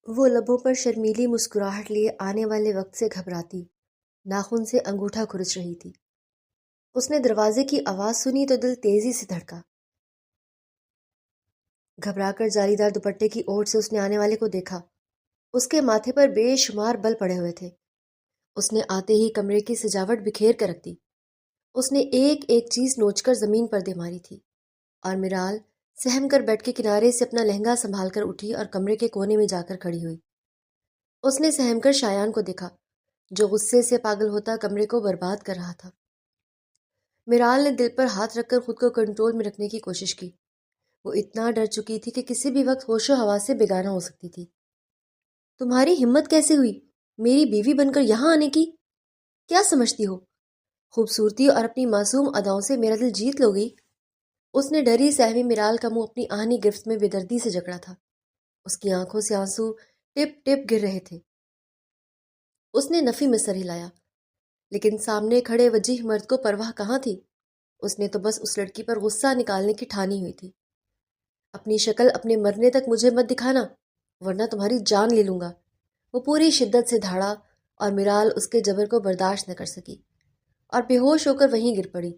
وہ لبوں پر شرمیلی مسکراہٹ لیے آنے والے وقت سے گھبراتی، ناخن سے انگوٹھا کھرچ رہی تھی۔ اس نے دروازے کی آواز سنی تو دل تیزی سے دھڑکا۔ گھبرا کر جالی دار دوپٹے کی اوٹ سے اس نے آنے والے کو دیکھا۔ اس کے ماتھے پر بے شمار بل پڑے ہوئے تھے۔ اس نے آتے ہی کمرے کی سجاوٹ بکھیر کر رکھ دی۔ اس نے ایک ایک چیز نوچ کر زمین پر دے ماری تھی، اور میرال سہم کر بیڈ کے کنارے سے اپنا لہنگا سنبھال کر اٹھی اور کمرے کے کونے میں جا کر کھڑی ہوئی۔ اس نے سہم کر شایان کو دیکھا، جو غصے سے پاگل ہوتا کمرے کو برباد کر رہا تھا۔ میرال نے دل پر ہاتھ رکھ کر خود کو کنٹرول میں رکھنے کی کوشش کی۔ وہ اتنا ڈر چکی تھی کہ کسی بھی وقت ہوش و حواس سے بیگانہ ہو سکتی تھی۔ تمہاری ہمت کیسے ہوئی میری بیوی بن کر یہاں آنے کی؟ کیا سمجھتی ہو خوبصورتی اور اپنی معصوم اداؤں سے میرا دل جیت لو گی؟ اس نے ڈری سہمی میرال کا منہ اپنی آہنی گرفت میں بے دردی سے جکڑا تھا۔ اس کی آنکھوں سے آنسو ٹپ ٹپ گر رہے تھے۔ اس نے نفی میں سر ہلایا، لیکن سامنے کھڑے وجیح مرد کو پرواہ کہاں تھی؟ اس نے تو بس اس لڑکی پر غصہ نکالنے کی ٹھانی ہوئی تھی۔ اپنی شکل اپنے مرنے تک مجھے مت دکھانا، ورنہ تمہاری جان لے لوں گا۔ وہ پوری شدت سے دھاڑا اور میرال اس کے جبر کو برداشت نہ کر سکی اور بے ہوش ہو کر وہیں گر پڑی۔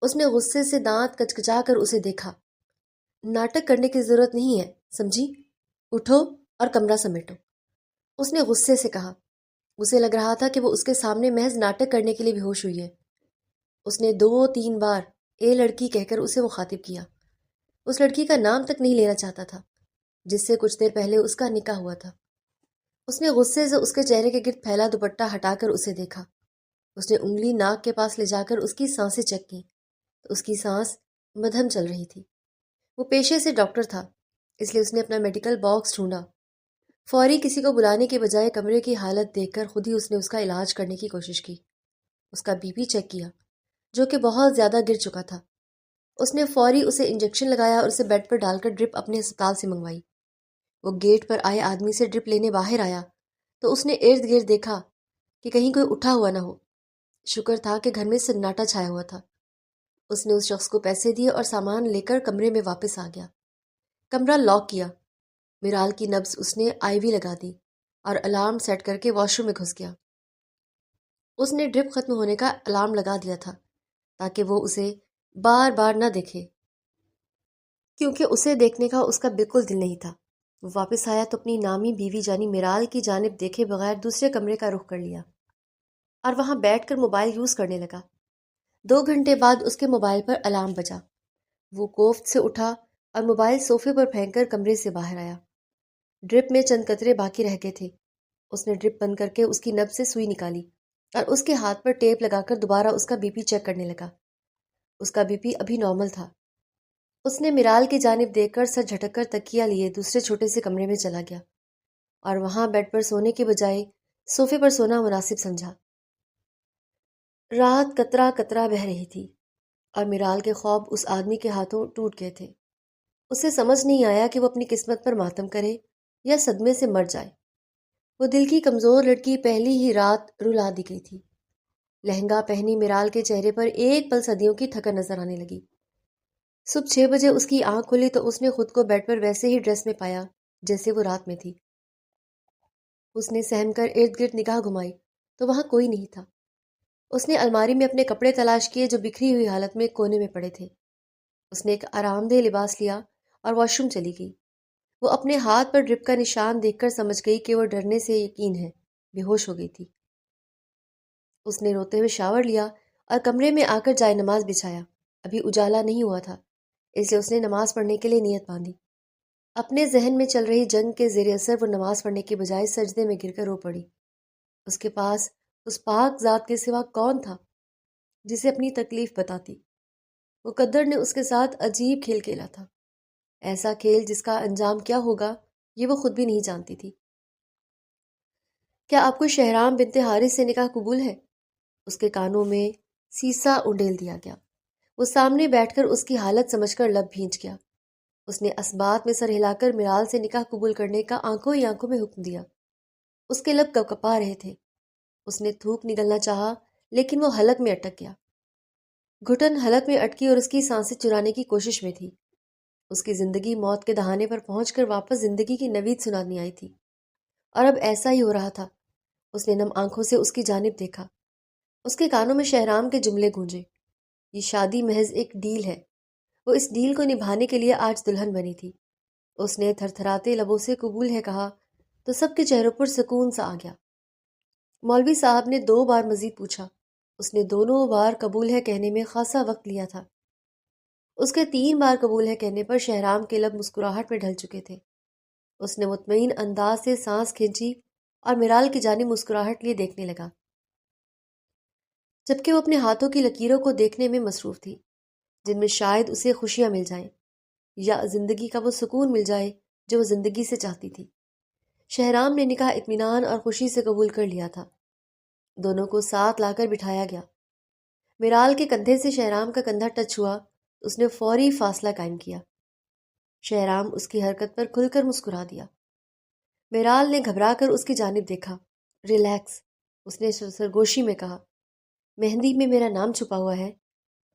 اس نے غصے سے دانت کچکچا کر اسے دیکھا۔ ناٹک کرنے کی ضرورت نہیں ہے، سمجھی؟ اٹھو اور کمرہ سمیٹو، اس نے غصے سے کہا۔ اسے لگ رہا تھا کہ وہ اس کے سامنے محض ناٹک کرنے کے لیے بے ہوش ہوئی ہے۔ اس نے 2-3 بار اے لڑکی کہہ کر اسے مخاطب کیا۔ اس لڑکی کا نام تک نہیں لینا چاہتا تھا جس سے کچھ دیر پہلے اس کا نکاح ہوا تھا۔ اس نے غصے سے اس کے چہرے کے گرد پھیلا دوپٹہ ہٹا کر اسے دیکھا۔ اس نے انگلی ناک کے پاس لے جا کر اس کی سانسیں چیک کی تو اس کی سانس مدھم چل رہی تھی۔ وہ پیشے سے ڈاکٹر تھا، اس لیے اس نے اپنا میڈیکل باکس ڈھونڈا۔ فوری کسی کو بلانے کے بجائے کمرے کی حالت دیکھ کر خود ہی اس نے اس کا علاج کرنے کی کوشش کی۔ اس کا بی پی چیک کیا، جو کہ بہت زیادہ گر چکا تھا۔ اس نے فوری اسے انجیکشن لگایا اور اسے بیڈ پر ڈال کر ڈرپ اپنے ہسپتال سے منگوائی۔ وہ گیٹ پر آئے آدمی سے ڈرپ لینے باہر آیا تو اس نے ارد گرد دیکھا کہ کہیں کوئی اٹھا ہوا نہ ہو۔ شکر تھا کہ گھر میں سناٹا چھایا ہوا تھا۔ اس نے اس شخص کو پیسے دیے اور سامان لے کر کمرے میں واپس آ گیا۔ کمرہ لاک کیا۔ میرال کی نبض اس نے آئی وی لگا دی اور الارم سیٹ کر کے واش روم میں گھس گیا۔ اس نے ڈرپ ختم ہونے کا الارم لگا دیا تھا تاکہ وہ اسے بار بار نہ دیکھے، کیونکہ اسے دیکھنے کا اس کا بالکل دل نہیں تھا۔ وہ واپس آیا تو اپنی نامی بیوی جانی میرال کی جانب دیکھے بغیر دوسرے کمرے کا رخ کر لیا اور وہاں بیٹھ کر موبائل یوز کرنے لگا۔ 2 گھنٹے بعد اس کے موبائل پر الارم بجا۔ وہ کوفت سے اٹھا اور موبائل صوفے پر پھینک کر کمرے سے باہر آیا۔ ڈرپ میں چند قطرے باقی رہ گئے تھے۔ اس نے ڈرپ بند کر کے اس کی نبض سے سوئی نکالی اور اس کے ہاتھ پر ٹیپ لگا کر دوبارہ اس کا بی پی چیک کرنے لگا۔ اس کا بی پی ابھی نارمل تھا۔ اس نے میرال کی جانب دیکھ کر سر جھٹک کر تکیہ لیے دوسرے چھوٹے سے کمرے میں چلا گیا اور وہاں بیڈ پر سونے کے بجائے صوفے پر سونا مناسب سمجھا۔ رات قطرہ قطرہ بہہ رہی تھی اور میرال کے خواب اس آدمی کے ہاتھوں ٹوٹ گئے تھے۔ اسے سمجھ نہیں آیا کہ وہ اپنی قسمت پر ماتم کرے یا صدمے سے مر جائے۔ وہ دل کی کمزور لڑکی پہلی ہی رات رلا دی گئی تھی۔ لہنگا پہنی میرال کے چہرے پر ایک پل صدیوں کی تھکن نظر آنے لگی۔ صبح 6 بجے اس کی آنکھ کھلی تو اس نے خود کو بیڈ پر ویسے ہی ڈریس میں پایا جیسے وہ رات میں تھی۔ اس نے سہم کر ارد گرد نگاہ گھمائی تو وہاں کوئی نہیں تھا۔ اس نے الماری میں اپنے کپڑے تلاش کیے جو بکھری ہوئی حالت میں کونے میں پڑے تھے۔ اس نے ایک آرام دہ لباس لیا اور واش روم چلی گئی۔ وہ اپنے ہاتھ پر ڈرپ کا نشان دیکھ کر سمجھ گئی کہ وہ ڈرنے سے یقین ہے بے ہوش ہو گئی تھی۔ اس نے روتے ہوئے شاور لیا اور کمرے میں آ کر جائے نماز بچھایا۔ ابھی اجالا نہیں ہوا تھا، اس لیے اس نے نماز پڑھنے کے لیے نیت باندھی۔ اپنے ذہن میں چل رہی جنگ کے زیر اثر وہ نماز پڑھنے کے بجائے سجدے میں گر کر رو پڑی۔ اس کے پاس اس پاک ذات کے سوا کون تھا جسے اپنی تکلیف بتاتی؟ مقدر نے اس کے ساتھ عجیب کھیل کھیلا تھا، ایسا کھیل جس کا انجام کیا ہوگا یہ وہ خود بھی نہیں جانتی تھی۔ کیا آپ کو شہرام بنت حارث سے نکاح قبول ہے؟ اس کے کانوں میں سیسا انڈیل دیا گیا۔ وہ سامنے بیٹھ کر اس کی حالت سمجھ کر لب بھینچ گیا۔ اس نے اسبات میں سر ہلا کر میرال سے نکاح قبول کرنے کا آنکھوں ہی آنکھوں میں حکم دیا۔ اس کے لب کپکپا رہے تھے۔ اس نے تھوک نگلنا چاہا لیکن وہ حلق میں اٹک گیا۔ گھٹن حلق میں اٹکی اور اس کی سانسیں چرانے کی کوشش میں تھی۔ اس کی زندگی موت کے دہانے پر پہنچ کر واپس زندگی کی نوید سنانی آئی تھی۔ اور اب ایسا ہی ہو رہا تھا۔ اس نے نم آنکھوں سے اس کی جانب دیکھا۔ اس کے کانوں میں شہرام کے جملے گونجے، یہ شادی محض ایک ڈیل ہے۔ وہ اس ڈیل کو نبھانے کے لیے آج دلہن بنی تھی۔ اس نے تھر تھراتے لبوں سے قبول ہے کہا تو سب کے چہروں پر سکون سا آ گیا۔ مولوی صاحب نے 2 بار مزید پوچھا۔ اس نے دونوں بار قبول ہے کہنے میں خاصا وقت لیا تھا۔ اس کے 3 بار قبول ہے کہنے پر شہرام کے لب مسکراہٹ میں ڈھل چکے تھے۔ اس نے مطمئن انداز سے سانس کھینچی اور میرال کی جانب مسکراہٹ لیے دیکھنے لگا، جبکہ وہ اپنے ہاتھوں کی لکیروں کو دیکھنے میں مصروف تھی، جن میں شاید اسے خوشیاں مل جائیں یا زندگی کا وہ سکون مل جائے جو وہ زندگی سے چاہتی تھی۔ شہرام نے نکاح اطمینان اور خوشی سے قبول کر لیا تھا۔ دونوں کو ساتھ لا کر بٹھایا گیا۔ میرال کے کندھے سے شہرام کا کندھا ٹچ ہوا تو اس نے فوری فاصلہ قائم کیا۔ شہرام اس کی حرکت پر کھل کر مسکرا دیا۔ میرال نے گھبرا کر اس کی جانب دیکھا۔ ریلیکس، اس نے سرگوشی میں کہا۔ مہندی میں میرا نام چھپا ہوا ہے؟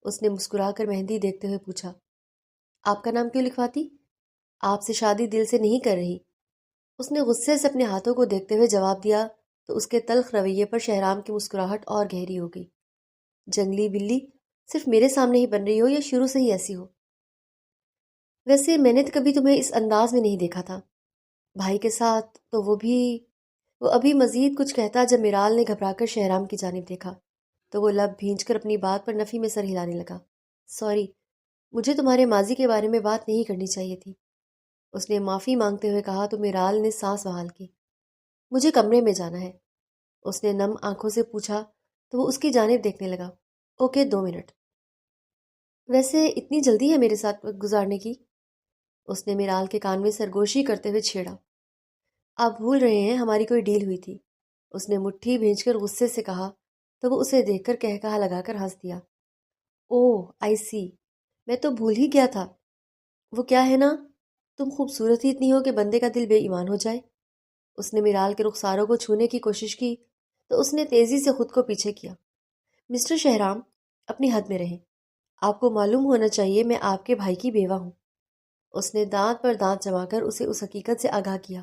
اس نے مسکرا کر مہندی دیکھتے ہوئے پوچھا۔ آپ کا نام کیوں لکھواتی؟ آپ سے شادی دل سے نہیں کر رہی۔ اس نے غصے سے اپنے ہاتھوں کو دیکھتے ہوئے جواب دیا تو اس کے تلخ رویے پر شہرام کی مسکراہٹ اور گہری ہو گئی۔ جنگلی بلی، صرف میرے سامنے ہی بن رہی ہو یا شروع سے ہی ایسی ہو؟ ویسے میں نے کبھی تمہیں اس انداز میں نہیں دیکھا تھا۔ بھائی کے ساتھ تو وہ ابھی مزید کچھ کہتا جب میرال نے گھبرا کر شہرام کی جانب دیکھا تو وہ لب بھینچ کر اپنی بات پر نفی میں سر ہلانے لگا۔ سوری، مجھے تمہارے ماضی کے بارے میں بات نہیں کرنی چاہیے تھی، اس نے معافی مانگتے ہوئے کہا تو میرال نے سانس بحال کی۔ مجھے کمرے میں جانا ہے، اس نے نم آنکھوں سے پوچھا تو وہ اس کی جانب دیکھنے لگا۔ Okay, 2 minute. ویسے اتنی جلدی ہے میرے ساتھ وقت گزارنے کی؟ اس نے میرال کے کان میں سرگوشی کرتے ہوئے چھیڑا۔ آپ بھول رہے ہیں ہماری کوئی ڈیل ہوئی تھی، اس نے مٹھی بھینچ کر غصے سے کہا تو وہ اسے دیکھ کر کہا لگا کر ہنس دیا۔ اوہ آئی سی، میں تو بھول ہی گیا تھا۔ وہ کیا ہے نا، تم خوبصورت ہی اتنی ہو کہ بندے کا دل بے ایمان ہو جائے۔ اس نے میرال کے رخساروں کو چھونے کی کوشش کی تو اس نے تیزی سے خود کو پیچھے کیا۔ مسٹر شہرام، اپنی حد میں رہیں، آپ کو معلوم ہونا چاہیے میں آپ کے بھائی کی بیوہ ہوں۔ اس نے دانت پر دانت جما کر اسے اس حقیقت سے آگاہ کیا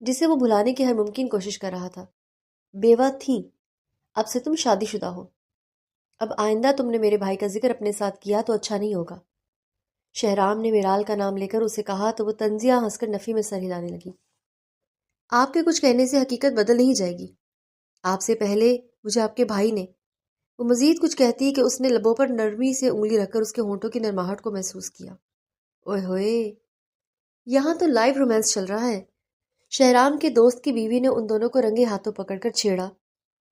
جسے وہ بھلانے کی ہر ممکن کوشش کر رہا تھا۔ بیوہ تھیں، اب سے تم شادی شدہ ہو۔ اب آئندہ تم نے میرے بھائی کا ذکر اپنے ساتھ کیا تو اچھا نہیں ہوگا۔ شہرام نے میرال کا نام لے کر اسے کہا تو وہ طنزیہ ہنس کر نفی میں سر ہلانے لگی۔ آپ کے کچھ کہنے سے حقیقت بدل نہیں جائے گی۔ آپ سے پہلے مجھے آپ کے بھائی نے، وہ مزید کچھ کہتی کہ اس نے لبوں پر نرمی سے انگلی رکھ کر اس کے ہونٹوں کی نرماہٹ کو محسوس کیا۔ اوئے ہوئے، یہاں تو لائیو رومانس چل رہا ہے۔ شہرام کے دوست کی بیوی نے ان دونوں کو رنگے ہاتھوں پکڑ کر چھیڑا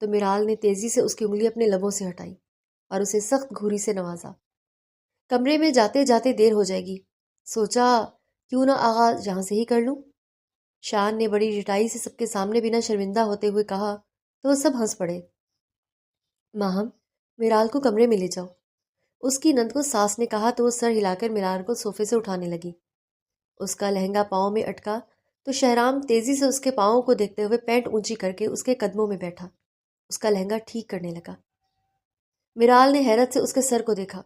تو میرال نے تیزی سے اس کی انگلی اپنے لبوں سے ہٹائی اور اسے سخت گھوری سے نوازا۔ کمرے میں جاتے جاتے دیر ہو جائے گی، سوچا کیوں نہ آغاز یہاں سے ہی کر لوں۔ شان نے بڑی ڈٹائی سے سب کے سامنے بنا شرمندہ ہوتے ہوئے کہا تو وہ سب ہنس پڑے۔ ماہم، میرال کو کمرے میں لے جاؤ، اس کی نند کو ساس نے کہا تو وہ سر ہلا کر میرال کو صوفے سے اٹھانے لگی۔ اس کا لہنگا پاؤں میں اٹکا تو شہرام تیزی سے اس کے پاؤں کو دیکھتے ہوئے پینٹ اونچی کر کے اس کے قدموں میں بیٹھا، اس کا لہنگا ٹھیک کرنے لگا۔ میرال نے حیرت سے اس کے سر کو دیکھا،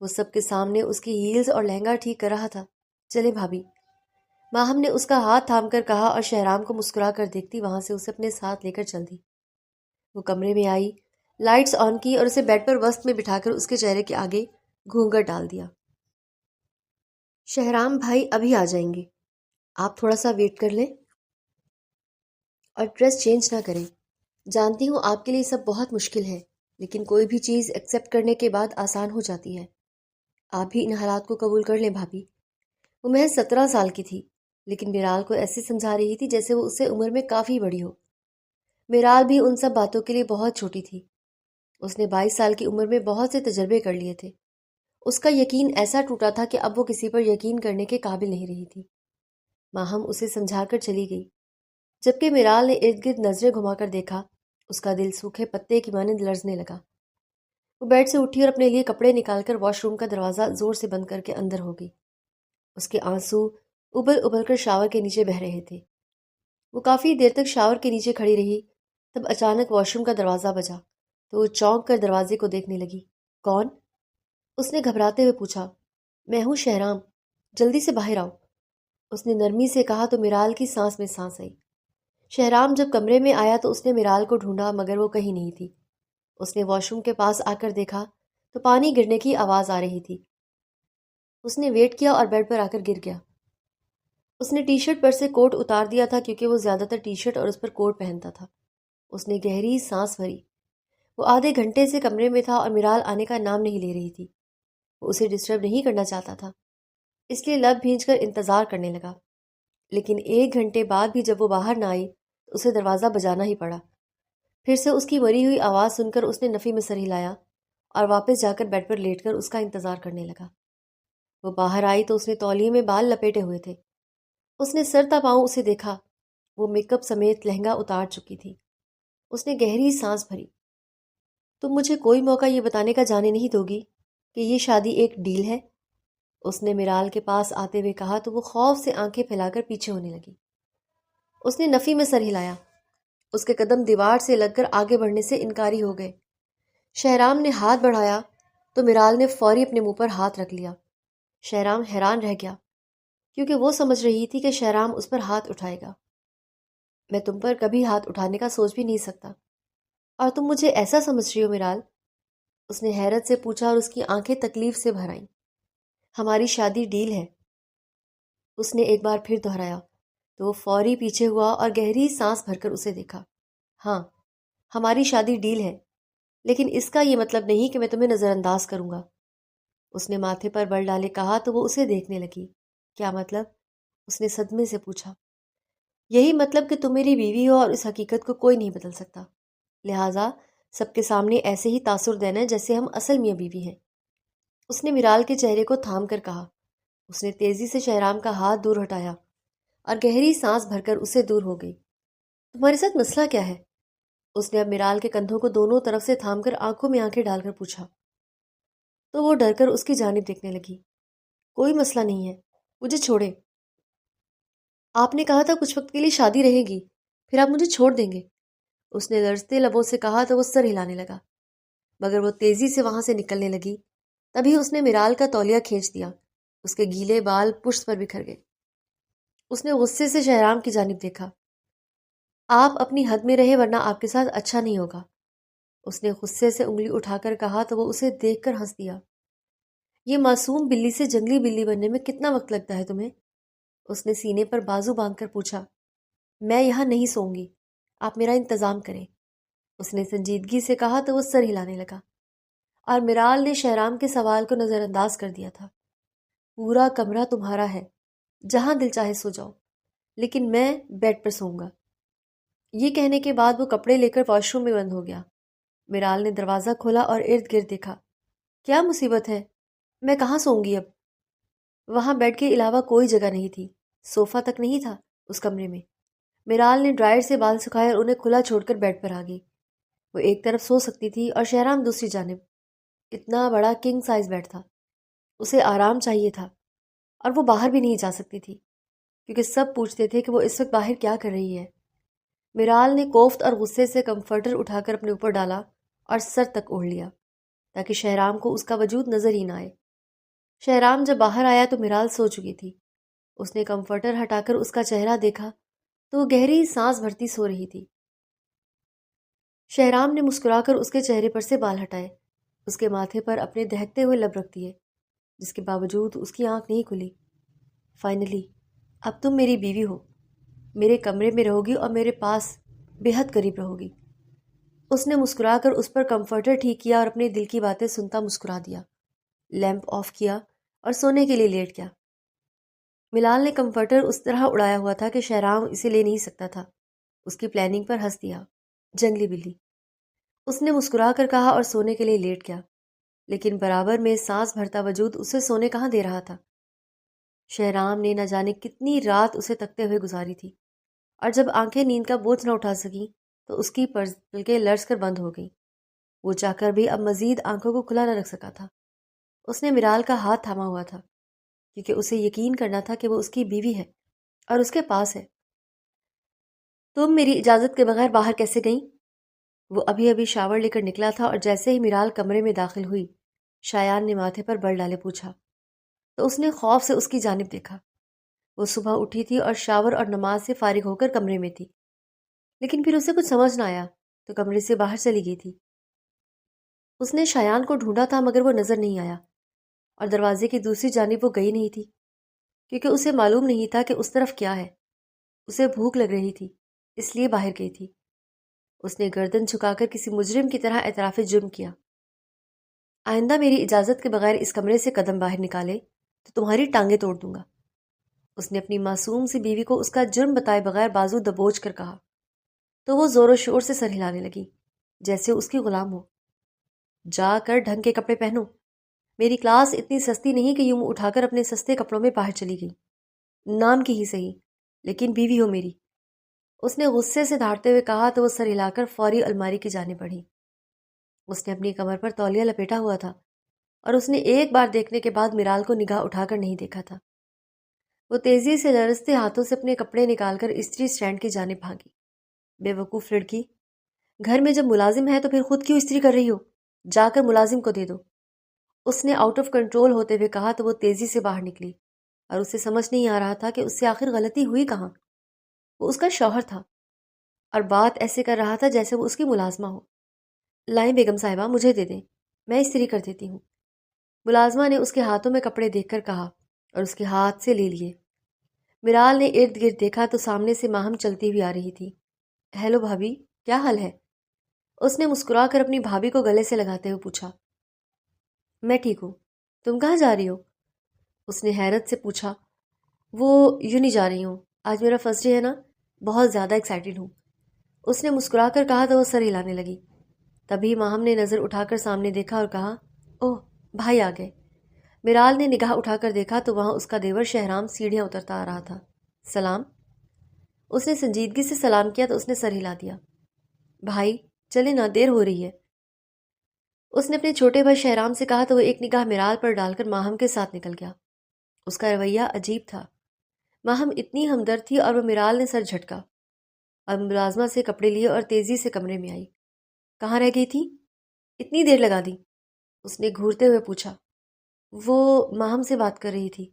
وہ سب کے سامنے اس کی ہیلز اور لہنگا ٹھیک کر رہا تھا۔ چلے بھابھی، ماہم نے اس کا ہاتھ تھام کر کہا اور شہرام کو مسکرا کر دیکھتی وہاں سے اسے اپنے ساتھ لے کر چل دی۔ وہ کمرے میں آئی، لائٹس آن کی اور اسے بیڈ پر وسط میں بٹھا کر اس کے چہرے کے آگے گھونگھٹ ڈال دیا۔ شہرام بھائی ابھی آ جائیں گے، آپ تھوڑا سا ویٹ کر لیں اور ڈریس چینج نہ کریں۔ جانتی ہوں آپ کے لیے سب بہت مشکل ہے، لیکن کوئی بھی چیز ایکسیپٹ کرنے کے بعد آسان ہو جاتی ہے۔ آپ بھی ان حالات کو قبول کر لیں بھابھی۔ وہ محض 17 سال کی تھی، لیکن میرال کو ایسے سمجھا رہی تھی جیسے وہ اس سے عمر میں کافی بڑی ہو۔ میرال بھی ان سب باتوں کے لیے بہت چھوٹی تھی۔ اس نے 22 سال کی عمر میں بہت سے تجربے کر لیے تھے۔ اس کا یقین ایسا ٹوٹا تھا کہ اب وہ کسی پر یقین کرنے کے قابل نہیں رہی تھی۔ ماہم اسے سمجھا کر چلی گئی، جبکہ میرال نے ارد گرد نظریں گھما کر دیکھا۔ اس کا دل سوکھے پتے کی مانند لرزنے لگا۔ وہ بیڈ سے اٹھی اور اپنے لیے کپڑے نکال کر واش روم کا دروازہ زور سے بند کر کے اندر ہو گئی۔ اس کے آنسو ابل ابل کر شاور کے نیچے بہہ رہے تھے۔ وہ کافی دیر تک شاور کے نیچے کھڑی رہی، تب اچانک واش روم کا دروازہ بجا تو وہ چونک کر دروازے کو دیکھنے لگی۔ کون؟ اس نے گھبراتے ہوئے پوچھا۔ میں ہوں شہرام، جلدی سے باہر آؤ، اس نے نرمی سے کہا تو میرال کی سانس میں سانس آئی۔ شہرام جب کمرے میں آیا تو اس نے میرال کو ڈھونڈا مگر وہ کہیں نہیں تھی۔ اس نے واش روم کے پاس آ کر دیکھا تو پانی گرنے کی آواز آ رہی تھی۔ اس نے ویٹ کیا اور بیڈ پر آ کر گر گیا۔ اس نے ٹی شرٹ پر سے کوٹ اتار دیا تھا کیونکہ وہ زیادہ تر ٹی شرٹ اور اس پر کوٹ پہنتا تھا۔ اس نے گہری سانس بھری۔ وہ آدھے گھنٹے سے کمرے میں تھا اور میرال آنے کا نام نہیں لے رہی تھی۔ وہ اسے ڈسٹرب نہیں کرنا چاہتا تھا، اس لیے لب بھینچ کر انتظار کرنے لگا۔ لیکن 1 گھنٹے بعد بھی جب وہ باہر نہ آئی تو اسے دروازہ بجانا ہی پڑا۔ پھر سے اس کی مری ہوئی آواز سن کر اس نے نفی میں سر ہلایا اور واپس جا کر بیڈ پر لیٹ کر اس کا انتظار کرنے لگا۔ وہ باہر آئی تو اس نے تولیے میں بال لپیٹے ہوئے تھے۔ اس نے سر تا پاؤں اسے دیکھا۔ وہ میک اپ سمیت لہنگا اتار چکی تھی۔ اس نے گہری سانس بھری۔ تم مجھے کوئی موقع یہ بتانے کا جانے نہیں دو گی کہ یہ شادی ایک ڈیل ہے؟ اس نے میرال کے پاس آتے ہوئے کہا تو وہ خوف سے آنکھیں پھیلا کر پیچھے ہونے لگی۔ اس نے نفی میں سر ہلایا۔ اس کے قدم دیوار سے لگ کر آگے بڑھنے سے انکاری ہو گئے۔ شہرام نے ہاتھ بڑھایا تو میرال نے فوری اپنے منہ پر ہاتھ رکھ لیا۔ شہرام حیران رہ گیا کیونکہ وہ سمجھ رہی تھی کہ شہرام اس پر ہاتھ اٹھائے گا۔ میں تم پر کبھی ہاتھ اٹھانے کا سوچ بھی نہیں سکتا، اور تم مجھے ایسا سمجھ رہی ہو میرال؟ اس نے حیرت سے پوچھا اور اس کی آنکھیں تکلیف سے بھر آئیں۔ ہماری شادی ڈیل ہے، اس نے ایک بار پھر دہرایا تو وہ فوری پیچھے ہوا اور گہری سانس بھر کر اسے دیکھا۔ ہاں، ہماری شادی ڈیل ہے، لیکن اس کا یہ مطلب نہیں کہ میں تمہیں نظر انداز کروں گا۔ اس نے ماتھے پر بل ڈالے کہا تو وہ اسے دیکھنے لگی۔ کیا مطلب؟ اس نے صدمے سے پوچھا۔ یہی مطلب کہ تم میری بیوی ہو اور اس حقیقت کو کوئی نہیں بدل سکتا، لہٰذا سب کے سامنے ایسے ہی تاثر دینا ہے جیسے ہم اصل میاں بیوی ہیں۔ اس نے میرال کے چہرے کو تھام کر کہا۔ اس نے تیزی سے شہرام کا ہاتھ دور ہٹایا اور گہری سانس بھر کر اسے دور ہو گئی۔ تمہارے ساتھ مسئلہ کیا ہے؟ اس نے اب میرال کے کندھوں کو دونوں طرف سے تھام کر آنکھوں میں آنکھیں ڈال کر پوچھا تو وہ ڈر کر اس کی جانب دیکھنے لگی۔ کوئی مسئلہ نہیں ہے، مجھے چھوڑے۔ آپ نے کہا تھا کچھ وقت کے لیے شادی رہے گی، پھر آپ مجھے چھوڑ دیں گے، اس نے لرزتے لبوں سے کہا تو وہ سر ہلانے لگا، مگر وہ تیزی سے وہاں سے نکلنے لگی۔ تبھی اس نے میرال کا تولیہ کھینچ دیا۔ اس کے گیلے بال پشت پر بکھر گئے۔ اس نے غصے سے شہرام کی جانب دیکھا۔ آپ اپنی حد میں رہیں ورنہ آپ کے ساتھ اچھا نہیں ہوگا، اس نے غصے سے انگلی اٹھا کر کہا تو وہ اسے دیکھ کر ہنس دیا۔ یہ معصوم بلی سے جنگلی بلی بننے میں کتنا وقت لگتا ہے تمہیں؟ اس نے سینے پر بازو باندھ کر پوچھا۔ میں یہاں نہیں سوؤں گی، آپ میرا انتظام کریں، اس نے سنجیدگی سے کہا تو وہ سر ہلانے لگا، اور میرال نے شہرام کے سوال کو نظر انداز کر دیا تھا۔ پورا کمرہ تمہارا ہے، جہاں دل چاہے سو جاؤ، لیکن میں بیڈ پر سوؤں گا۔ یہ کہنے کے بعد وہ کپڑے لے کر واش روم میں بند ہو گیا۔ میرال نے دروازہ کھولا اور ارد گرد دیکھا۔ کیا مصیبت ہے؟ میں کہاں سوؤں گی اب؟ وہاں بیڈ کے علاوہ کوئی جگہ نہیں تھی، صوفہ تک نہیں تھا اس کمرے میں۔ میرال نے ڈرائر سے بال سکھائے اور انہیں کھلا چھوڑ کر بیڈ پر آ گئی۔ وہ ایک طرف سو سکتی تھی اور شہرام دوسری جانب۔ اتنا بڑا کنگ سائز بیڈ تھا، اسے آرام چاہیے تھا، اور وہ باہر بھی نہیں جا سکتی تھی کیونکہ سب پوچھتے تھے کہ وہ اس وقت باہر کیا کر رہی ہے۔ میرال نے کوفت اور غصے سے کمفرٹر اٹھا کر اپنے اوپر ڈالا اور سر تک اوڑھ لیا تاکہ شہرام کو اس کا وجود نظر ہی نہ آئے۔ شہرام جب باہر آیا تو میرال سو چکی تھی۔ اس نے کمفرٹر ہٹا کر اس کا چہرہ دیکھا تو وہ گہری سانس بھرتی سو رہی تھی۔ شہرام نے مسکرا کر اس کے چہرے پر سے بال ہٹائے، اس کے ماتھے پر اپنے دہکتے ہوئے لب رکھ دیے، جس کے باوجود اس کی آنکھ نہیں کھلی۔ فائنلی اب تم میری بیوی ہو، میرے کمرے میں رہو گی اور میرے پاس بے حد قریب رہو گی۔ اس نے مسکرا کر اس پر کمفرٹر ٹھیک کیا اور اپنے دل کی باتیں سنتا مسکرا دیا، لیمپ آف کیا اور سونے کے لیے لیٹ گیا۔ ملال نے کمفرٹر اس طرح اڑایا ہوا تھا کہ شہرام اسے لے نہیں سکتا تھا۔ اس کی پلاننگ پر ہنس دیا۔ جنگلی بلی، اس نے مسکرا کر کہا اور سونے کے لیے لیٹ گیا، لیکن برابر میں سانس بھرتا وجود اسے سونے کہاں دے رہا تھا۔ شہرام نے نہ جانے کتنی رات اسے تکتے ہوئے گزاری تھی، اور جب آنکھیں نیند کا بوجھ نہ اٹھا سکیں تو اس کی پلکیں لرز کر بند ہو گئیں۔ وہ چاہ کر بھی اب مزید آنکھوں کو کھلا نہ رکھ سکا تھا۔ اس نے میرال کا ہاتھ تھاما ہوا تھا کیونکہ اسے یقین کرنا تھا کہ وہ اس کی بیوی ہے اور اس کے پاس ہے۔ تم میری اجازت کے بغیر باہر کیسے گئیں؟ وہ ابھی ابھی شاور لے کر نکلا تھا اور جیسے ہی میرال کمرے میں داخل ہوئی، شایان نے ماتھے پر بل ڈالے پوچھا تو اس نے خوف سے اس کی جانب دیکھا۔ وہ صبح اٹھی تھی اور شاور اور نماز سے فارغ ہو کر کمرے میں تھی۔ لیکن پھر اسے کچھ سمجھ نہ آیا تو کمرے سے باہر چلی گئی تھی۔ اس نے شایان کو ڈھونڈا تھا مگر وہ نظر نہیں آیا، اور دروازے کی دوسری جانب وہ گئی نہیں تھی کیونکہ اسے معلوم نہیں تھا کہ اس طرف کیا ہے۔ اسے بھوک لگ رہی تھی، اس لیے باہر گئی تھی۔ اس نے گردن جھکا کر کسی مجرم کی طرح اعتراف جرم کیا۔ آئندہ میری اجازت کے بغیر اس کمرے سے قدم باہر نکالے تو تمہاری ٹانگیں توڑ دوں گا۔ اس نے اپنی معصوم سی بیوی کو اس کا جرم بتائے بغیر بازو دبوچ کر کہا تو وہ زور و شور سے سر ہلانے لگی جیسے اس کی غلام ہو۔ جا کر ڈھنگ کے کپڑے پہنو، میری کلاس اتنی سستی نہیں کہ یوں اٹھا کر اپنے سستے کپڑوں میں باہر چلی گئی، نام کی ہی صحیح لیکن بیوی ہو میری۔ اس نے غصے سے دھاڑتے ہوئے کہا تو وہ سر ہلا کر فوری الماری کی جانب بڑھی۔ اس نے اپنی کمر پر تولیہ لپیٹا ہوا تھا اور اس نے ایک بار دیکھنے کے بعد میرال کو نگاہ اٹھا کر نہیں دیکھا تھا۔ وہ تیزی سے لرزتے ہاتھوں سے اپنے کپڑے نکال کر استری سٹینڈ کی جانب بھاگی۔ بے وقوف لڑکی، گھر میں جب ملازم ہے تو پھر خود کیوں استری کر رہی ہو؟ جا کر ملازم کو دے دو۔ اس نے آؤٹ آف کنٹرول ہوتے ہوئے کہا تو وہ تیزی سے باہر نکلی اور اسے سمجھ نہیں آ رہا تھا کہ اس سے آخر غلطی ہوئی کہاں۔ وہ اس کا شوہر تھا اور بات ایسے کر رہا تھا جیسے وہ اس کی ملازمہ ہو۔ لائیں بیگم صاحبہ، مجھے دے دیں، میں استری کر دیتی ہوں۔ ملازمہ نے اس کے ہاتھوں میں کپڑے دیکھ کر کہا اور اس کے ہاتھ سے لے لیے۔ میرال نے ارد گرد دیکھا تو سامنے سے ماہم چلتی ہوئی آ رہی تھی۔ ہیلو بھابھی، کیا حال ہے؟ اس نے مسکرا کر اپنی بھابھی کو گلے سے لگاتے ہوئے پوچھا۔ میں ٹھیک ہوں، تم کہاں جا رہی ہو؟ اس نے حیرت سے پوچھا۔ وہ یوں نہیں جا رہی ہوں، آج میرا فرسٹ ڈے ہے نا، بہت زیادہ ایکسائٹیڈ ہوں۔ اس نے مسکرا کر کہا تو وہ سر ہلانے لگی۔ تبھی ماہم نے نظر اٹھا کر سامنے دیکھا اور کہا، اوہ بھائی آ گئے۔ میرال نے نگاہ اٹھا کر دیکھا تو وہاں اس کا دیور شہرام سیڑھیاں اترتا آ رہا تھا۔ سلام۔ اس نے سنجیدگی سے سلام کیا تو اس نے سر ہلا دیا۔ بھائی چلے نا، دیر ہو رہی ہے۔ اس نے اپنے چھوٹے بھائی شہرام سے کہا تو وہ ایک نگاہ میرال پر ڈال کر ماہم کے ساتھ نکل گیا۔ اس کا رویہ عجیب تھا۔ ماہم اتنی ہمدرد تھی اور وہ میرال نے سر جھٹکا اور ملازمہ سے کپڑے لیے اور تیزی سے کمرے میں آئی۔ کہاں رہ گئی تھی؟ اتنی دیر لگا دی؟ اس نے گھورتے ہوئے پوچھا۔ وہ ماہم سے بات کر رہی تھی،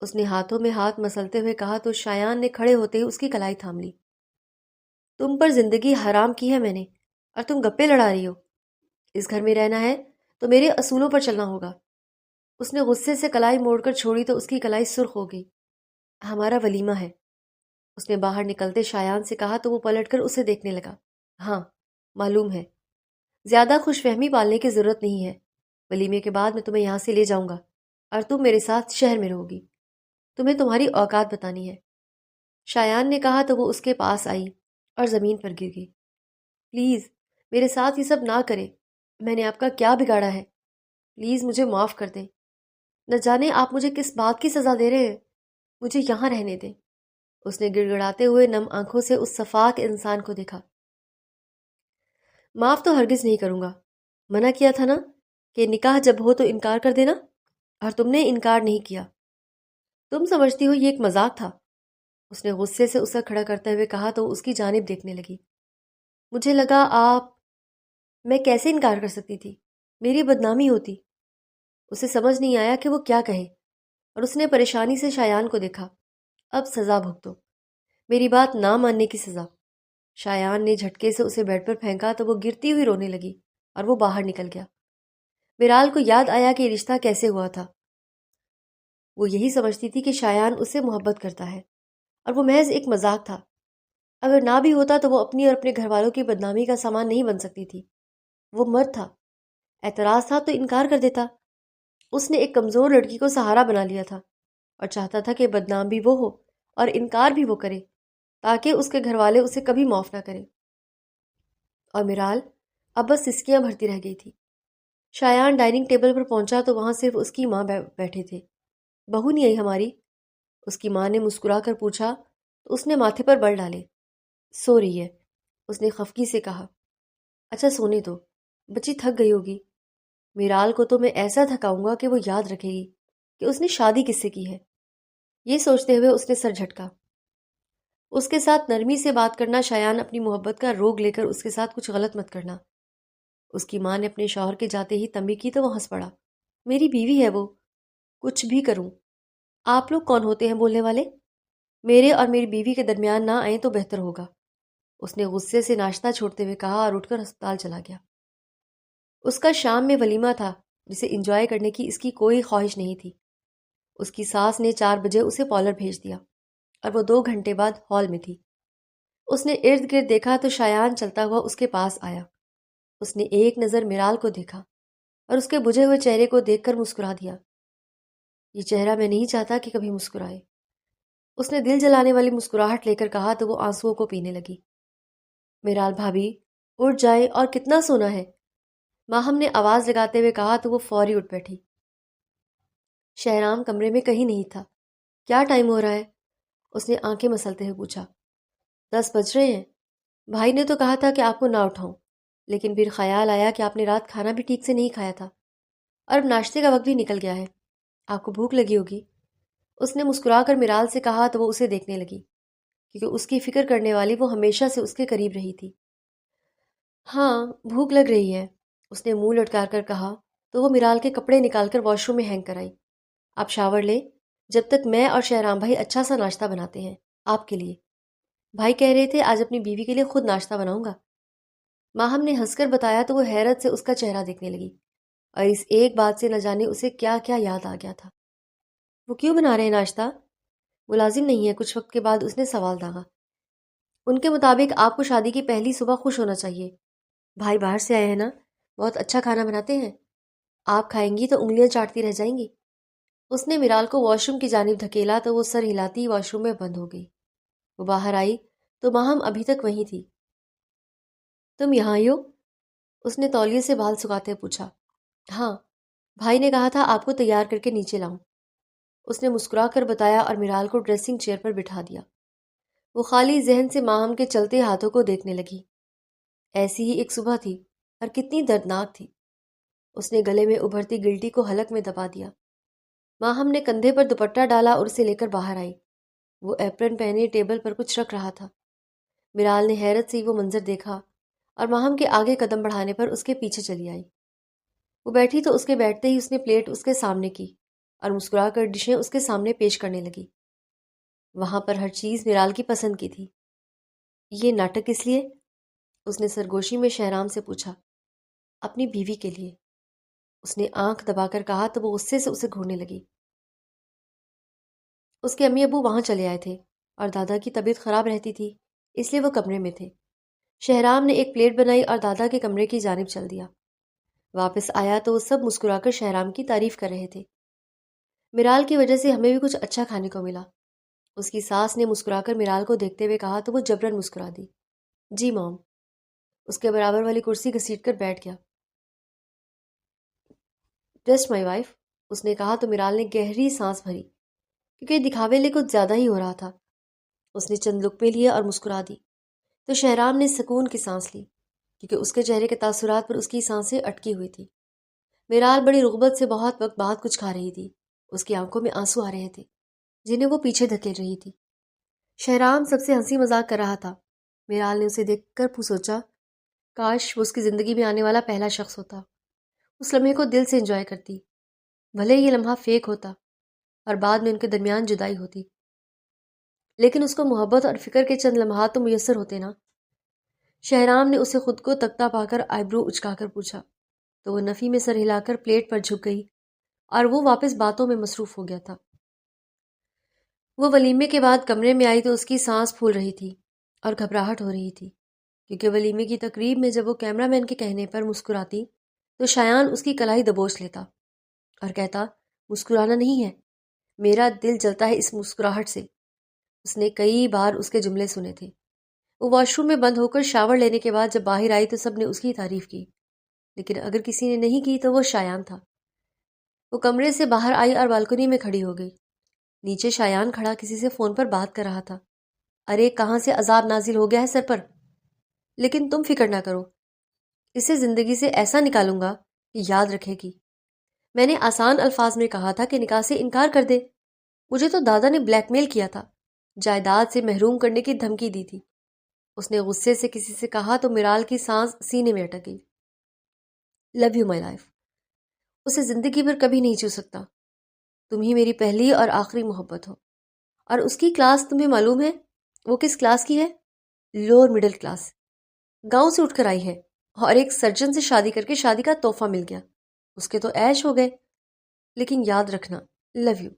اس نے ہاتھوں میں ہاتھ مسلتے ہوئے کہا تو شایان نے کھڑے ہوتے ہی اس کی کلائی تھام لی۔ تم پر زندگی حرام کی ہے میں نے اور تم گپے لڑا رہی ہو۔ اس گھر میں رہنا ہے تو میرے اصولوں پر چلنا ہوگا۔ اس نے غصے سے کلائی موڑ کر چھوڑی تو اس کی کلائی سرخ ہو گئی۔ ہمارا ولیمہ ہے، اس نے باہر نکلتے شایان سے کہا تو وہ پلٹ کر اسے دیکھنے لگا۔ ہاں معلوم ہے، زیادہ خوش فہمی پالنے کی ضرورت نہیں ہے۔ ولیمے کے بعد میں تمہیں یہاں سے لے جاؤں گا اور تم میرے ساتھ شہر میں رہو گی۔ تمہیں تمہاری اوقات بتانی ہے، شایان نے کہا تو وہ اس کے پاس آئی اور زمین پر گر گئی۔ پلیز میرے ساتھ یہ سب نہ کریں، میں نے آپ کا کیا بگاڑا ہے؟ پلیز مجھے معاف کر دیں، نہ جانے آپ مجھے کس بات کی سزا دے رہے ہیں، مجھے یہاں رہنے دیں۔ اس نے گڑ گڑاتے ہوئے نم آنکھوں سے اس صفاک انسان کو دیکھا۔ معاف تو ہرگز نہیں کروں گا، منع کیا تھا نا کہ نکاح جب ہو تو انکار کر دینا، اور تم نے انکار نہیں کیا۔ تم سمجھتی ہو یہ ایک مذاق تھا؟ اس نے غصے سے اسے کھڑا کرتے ہوئے کہا تو اس کی جانب دیکھنے لگی۔ مجھے لگا آپ، میں کیسے انکار کر سکتی تھی؟ میری بدنامی ہوتی۔ اسے سمجھ نہیں آیا کہ وہ کیا کہے اور اس نے پریشانی سے شایان کو دیکھا۔ اب سزا بھگتو، میری بات نہ ماننے کی سزا۔ شایان نے جھٹکے سے اسے بیڈ پر پھینکا تو وہ گرتی ہوئی رونے لگی اور وہ باہر نکل گیا۔ میرال کو یاد آیا کہ یہ رشتہ کیسے ہوا تھا۔ وہ یہی سمجھتی تھی کہ شایان اس سے محبت کرتا ہے اور وہ محض ایک مذاق تھا۔ اگر نہ بھی ہوتا تو وہ اپنی اور اپنے گھر والوں کی بدنامی کا سامان نہیں بن سکتی تھی۔ وہ مرد تھا، اعتراض تھا تو انکار کر دیتا۔ اس نے ایک کمزور لڑکی کو سہارا بنا لیا تھا اور چاہتا تھا کہ بدنام بھی وہ ہو اور انکار بھی وہ کرے تاکہ اس کے گھر والے اسے کبھی معاف نہ کریں۔ اور میرال اب بس سسکیاں بھرتی رہ گئی تھی۔ شایان ڈائننگ ٹیبل پر پہنچا تو وہاں صرف اس کی ماں بیٹھے تھے۔ بہو نہیں آئی ہماری؟ اس کی ماں نے مسکرا کر پوچھا تو اس نے ماتھے پر بل ڈالے۔ سو رہی ہے، اس نے خفگی سے کہا۔ اچھا سونے دو، بچی تھک گئی ہوگی۔ میرال کو تو میں ایسا تھکاؤں گا کہ وہ یاد رکھے گی کہ اس نے شادی کس سے کی ہے۔ یہ سوچتے ہوئے اس نے سر جھٹکا۔ اس کے ساتھ نرمی سے بات کرنا شایان اپنی محبت کا روگ لے کر اس کے ساتھ کچھ غلط مت کرنا۔ اس کی ماں نے اپنے شوہر کے جاتے ہی تنبیہ کی تو وہ ہنس پڑا۔ میری بیوی ہے وہ، کچھ بھی کروں۔ آپ لوگ کون ہوتے ہیں بولنے والے؟ میرے اور میری بیوی کے درمیان نہ آئیں تو بہتر ہوگا۔ اس نے غصے سے ناشتہ چھوڑتے ہوئے کہا اور اٹھ کر ہسپتال چلا گیا۔ اس کا شام میں ولیمہ تھا جسے انجوائے کرنے کی اس کی کوئی خواہش نہیں تھی۔ اس کی ساس نے 4 بجے اسے پارلر بھیج دیا اور وہ 2 گھنٹے بعد ہال میں تھی۔ اس نے ارد گرد دیکھا تو شایان چلتا ہوا اس کے پاس آیا۔ اس نے ایک نظر میرال کو دیکھا اور اس کے بجھے ہوئے چہرے کو دیکھ کر مسکرا دیا۔ یہ چہرہ میں نہیں چاہتا کہ کبھی مسکرائے۔ اس نے دل جلانے والی مسکراہٹ لے کر کہا تو وہ آنسوؤں کو پینے لگی۔ میرال بھابھی اٹھ جائے، اور کتنا سونا ہے؟ ماہم نے آواز لگاتے ہوئے کہا تو وہ فوری اٹھ بیٹھی۔ شہرام کمرے میں کہیں نہیں تھا۔ کیا ٹائم ہو رہا ہے؟ اس نے آنکھیں مسلتے ہوئے پوچھا۔ 10 بج رہے ہیں۔ بھائی نے تو کہا تھا کہ آپ کو نہ اٹھاؤں، لیکن پھر خیال آیا کہ آپ نے رات کھانا بھی ٹھیک سے نہیں کھایا تھا اور اب ناشتے کا وقت بھی نکل گیا ہے، آپ کو بھوک لگی ہوگی۔ اس نے مسکرا کر میرال سے کہا تو وہ اسے دیکھنے لگی، کیونکہ اس کی فکر کرنے والی وہ ہمیشہ سے اس کے قریب رہی تھی۔ ہاں بھوک لگ رہی ہے، اس نے منہ لٹکا کر کہا تو وہ میرال کے کپڑے نکال کر واش روم میں ہینگ کر آئی۔ آپ شاور لیں، جب تک میں اور شہرام بھائی اچھا سا ناشتہ بناتے ہیں آپ کے لیے۔ بھائی کہہ رہے تھے آج اپنی بیوی کے لیے خود ناشتہ بناؤں گا۔ ماہم نے ہنس کر بتایا تو وہ حیرت سے اس کا چہرہ دیکھنے لگی، اور اس ایک بات سے نہ جانے اسے کیا کیا یاد آ گیا تھا۔ وہ کیوں بنا رہے ہیں ناشتہ؟ ملازم نہیں ہے، کچھ وقت کے بعد اس نے سوال داغا۔ ان کے مطابق آپ کو شادی کی پہلی صبح خوش ہونا چاہیے۔ بھائی باہر سے آئے ہیں نا، بہت اچھا کھانا بناتے ہیں، آپ کھائیں گی تو انگلیاں چاٹتی رہ جائیں گی۔ اس نے میرال کو واش روم کی جانب دھکیلا تو وہ سر ہلاتی واش روم میں بند ہو گئی۔ وہ باہر آئی تو ماہم ابھی تک وہیں تھی۔ تم یہاں ہی ہو؟ اس نے تولیے سے بال سکھاتے پوچھا۔ ہاں، بھائی نے کہا تھا آپ کو تیار کر کے نیچے لاؤں۔ اس نے مسکرا کر بتایا اور میرال کو ڈریسنگ چیئر پر بٹھا دیا۔ وہ خالی ذہن سے ماہم کے چلتے ہاتھوں کو دیکھنے لگی۔ ایسی ہی ایک صبح تھی اور کتنی دردناک تھی۔ اس نے گلے میں ابھرتی گلٹی کو حلق میں دبا دیا۔ ماہم نے کندھے پر دوپٹہ ڈالا اور اسے لے کر باہر آئی۔ وہ ایپرن پہنے ٹیبل پر کچھ رکھ رہا تھا۔ میرال نے حیرت سے وہ منظر دیکھا اور ماہم کے آگے قدم بڑھانے پر اس کے پیچھے چلی آئی۔ وہ بیٹھی تو اس کے بیٹھتے ہی اس نے پلیٹ اس کے سامنے کی اور مسکرا کر ڈشیں اس کے سامنے پیش کرنے لگی۔ وہاں پر ہر چیز میرال کی پسند کی تھی۔ یہ ناٹک کس لیے؟ اس نے سرگوشی میں شہرام سے پوچھا۔ اپنی بیوی کے لیے، اس نے آنکھ دبا کر کہا تو وہ غصے سے اسے گھورنے لگی۔ اس کے امی ابو وہاں چلے آئے تھے اور دادا کی طبیعت خراب رہتی تھی، اس لیے وہ کمرے میں تھے۔ شہرام نے ایک پلیٹ بنائی اور دادا کے کمرے کی جانب چل دیا۔ واپس آیا تو وہ سب مسکرا کر شہرام کی تعریف کر رہے تھے۔ میرال کی وجہ سے ہمیں بھی کچھ اچھا کھانے کو ملا، اس کی ساس نے مسکرا کر میرال کو دیکھتے ہوئے کہا تو وہ جبرن مسکرا دی۔ جی موم۔ اس کے برابر والی کرسی گھسیٹ کر بیٹھ گیا۔ جسٹ مائی وائف، اس نے کہا تو میرال نے گہری سانس بھری، کیونکہ دکھاوے لے کچھ زیادہ ہی ہو رہا تھا۔ اس نے چند لقمے لیے اور مسکرا دی تو شہرام نے سکون کی سانس لی، کیونکہ اس کے چہرے کے تاثرات پر اس کی سانسیں اٹکی ہوئی تھی۔ میرال بڑی رغبت سے بہت وقت بعد کچھ کھا رہی تھی۔ اس کی آنکھوں میں آنسو آ رہے تھے جنہیں وہ پیچھے دھکیل رہی تھی۔ شہرام سب سے ہنسی مذاق کر رہا تھا۔ میرال نے اسے دیکھ کر سوچا کاش وہ اس کی زندگی میں آنے والا پہلا شخص ہوتا، اس لمحے کو دل سے انجوائے کرتی، بھلے یہ لمحہ فیک ہوتا اور بعد میں ان کے درمیان جدائی ہوتی، لیکن اس کو محبت اور فکر کے چند لمحات تو میسر ہوتے نا۔ شہرام نے اسے خود کو تکتا پا کر آئیبرو اچکا کر پوچھا تو وہ نفی میں سر ہلا کر پلیٹ پر جھک گئی اور وہ واپس باتوں میں مصروف ہو گیا تھا۔ وہ ولیمے کے بعد کمرے میں آئی تو اس کی سانس پھول رہی تھی اور گھبراہٹ ہو رہی تھی، کیونکہ ولیمے کی تقریب میں جب وہ کیمرہ مین کے کہنے پر مسکراتی تو شایان اس کی کلائی دبوچ لیتا اور کہتا مسکرانا نہیں ہے، میرا دل جلتا ہے اس مسکراہٹ سے۔ اس نے کئی بار اس کے جملے سنے تھے۔ وہ واش روم میں بند ہو کر شاور لینے کے بعد جب باہر آئی تو سب نے اس کی تعریف کی، لیکن اگر کسی نے نہیں کی تو وہ شایان تھا۔ وہ کمرے سے باہر آئی اور بالکنی میں کھڑی ہو گئی۔ نیچے شایان کھڑا کسی سے فون پر بات کر رہا تھا۔ ارے کہاں سے عذاب نازل ہو گیا ہے سر پر، لیکن تم فکر نہ کرو، اسے زندگی سے ایسا نکالوں گا کہ یاد رکھے گی۔ میں نے آسان الفاظ میں کہا تھا کہ نکاح سے انکار کر دے، مجھے تو دادا نے بلیک میل کیا تھا، جائیداد سے محروم کرنے کی دھمکی دی تھی۔ اس نے غصے سے کسی سے کہا تو میرال کی سانس سینے میں اٹک گئی۔ لو یو مائی لائف، اسے زندگی بھر کبھی نہیں چھو سکتا، تم ہی میری پہلی اور آخری محبت ہو۔ اور اس کی کلاس تمہیں معلوم ہے وہ کس کلاس کی ہے؟ لوور مڈل کلاس، گاؤں سے اٹھ کر آئی ہے اور ایک سرجن سے شادی کر کے شادی کا تحفہ مل گیا، اس کے تو عیش ہو گئے۔ لیکن یاد رکھنا، لو یو،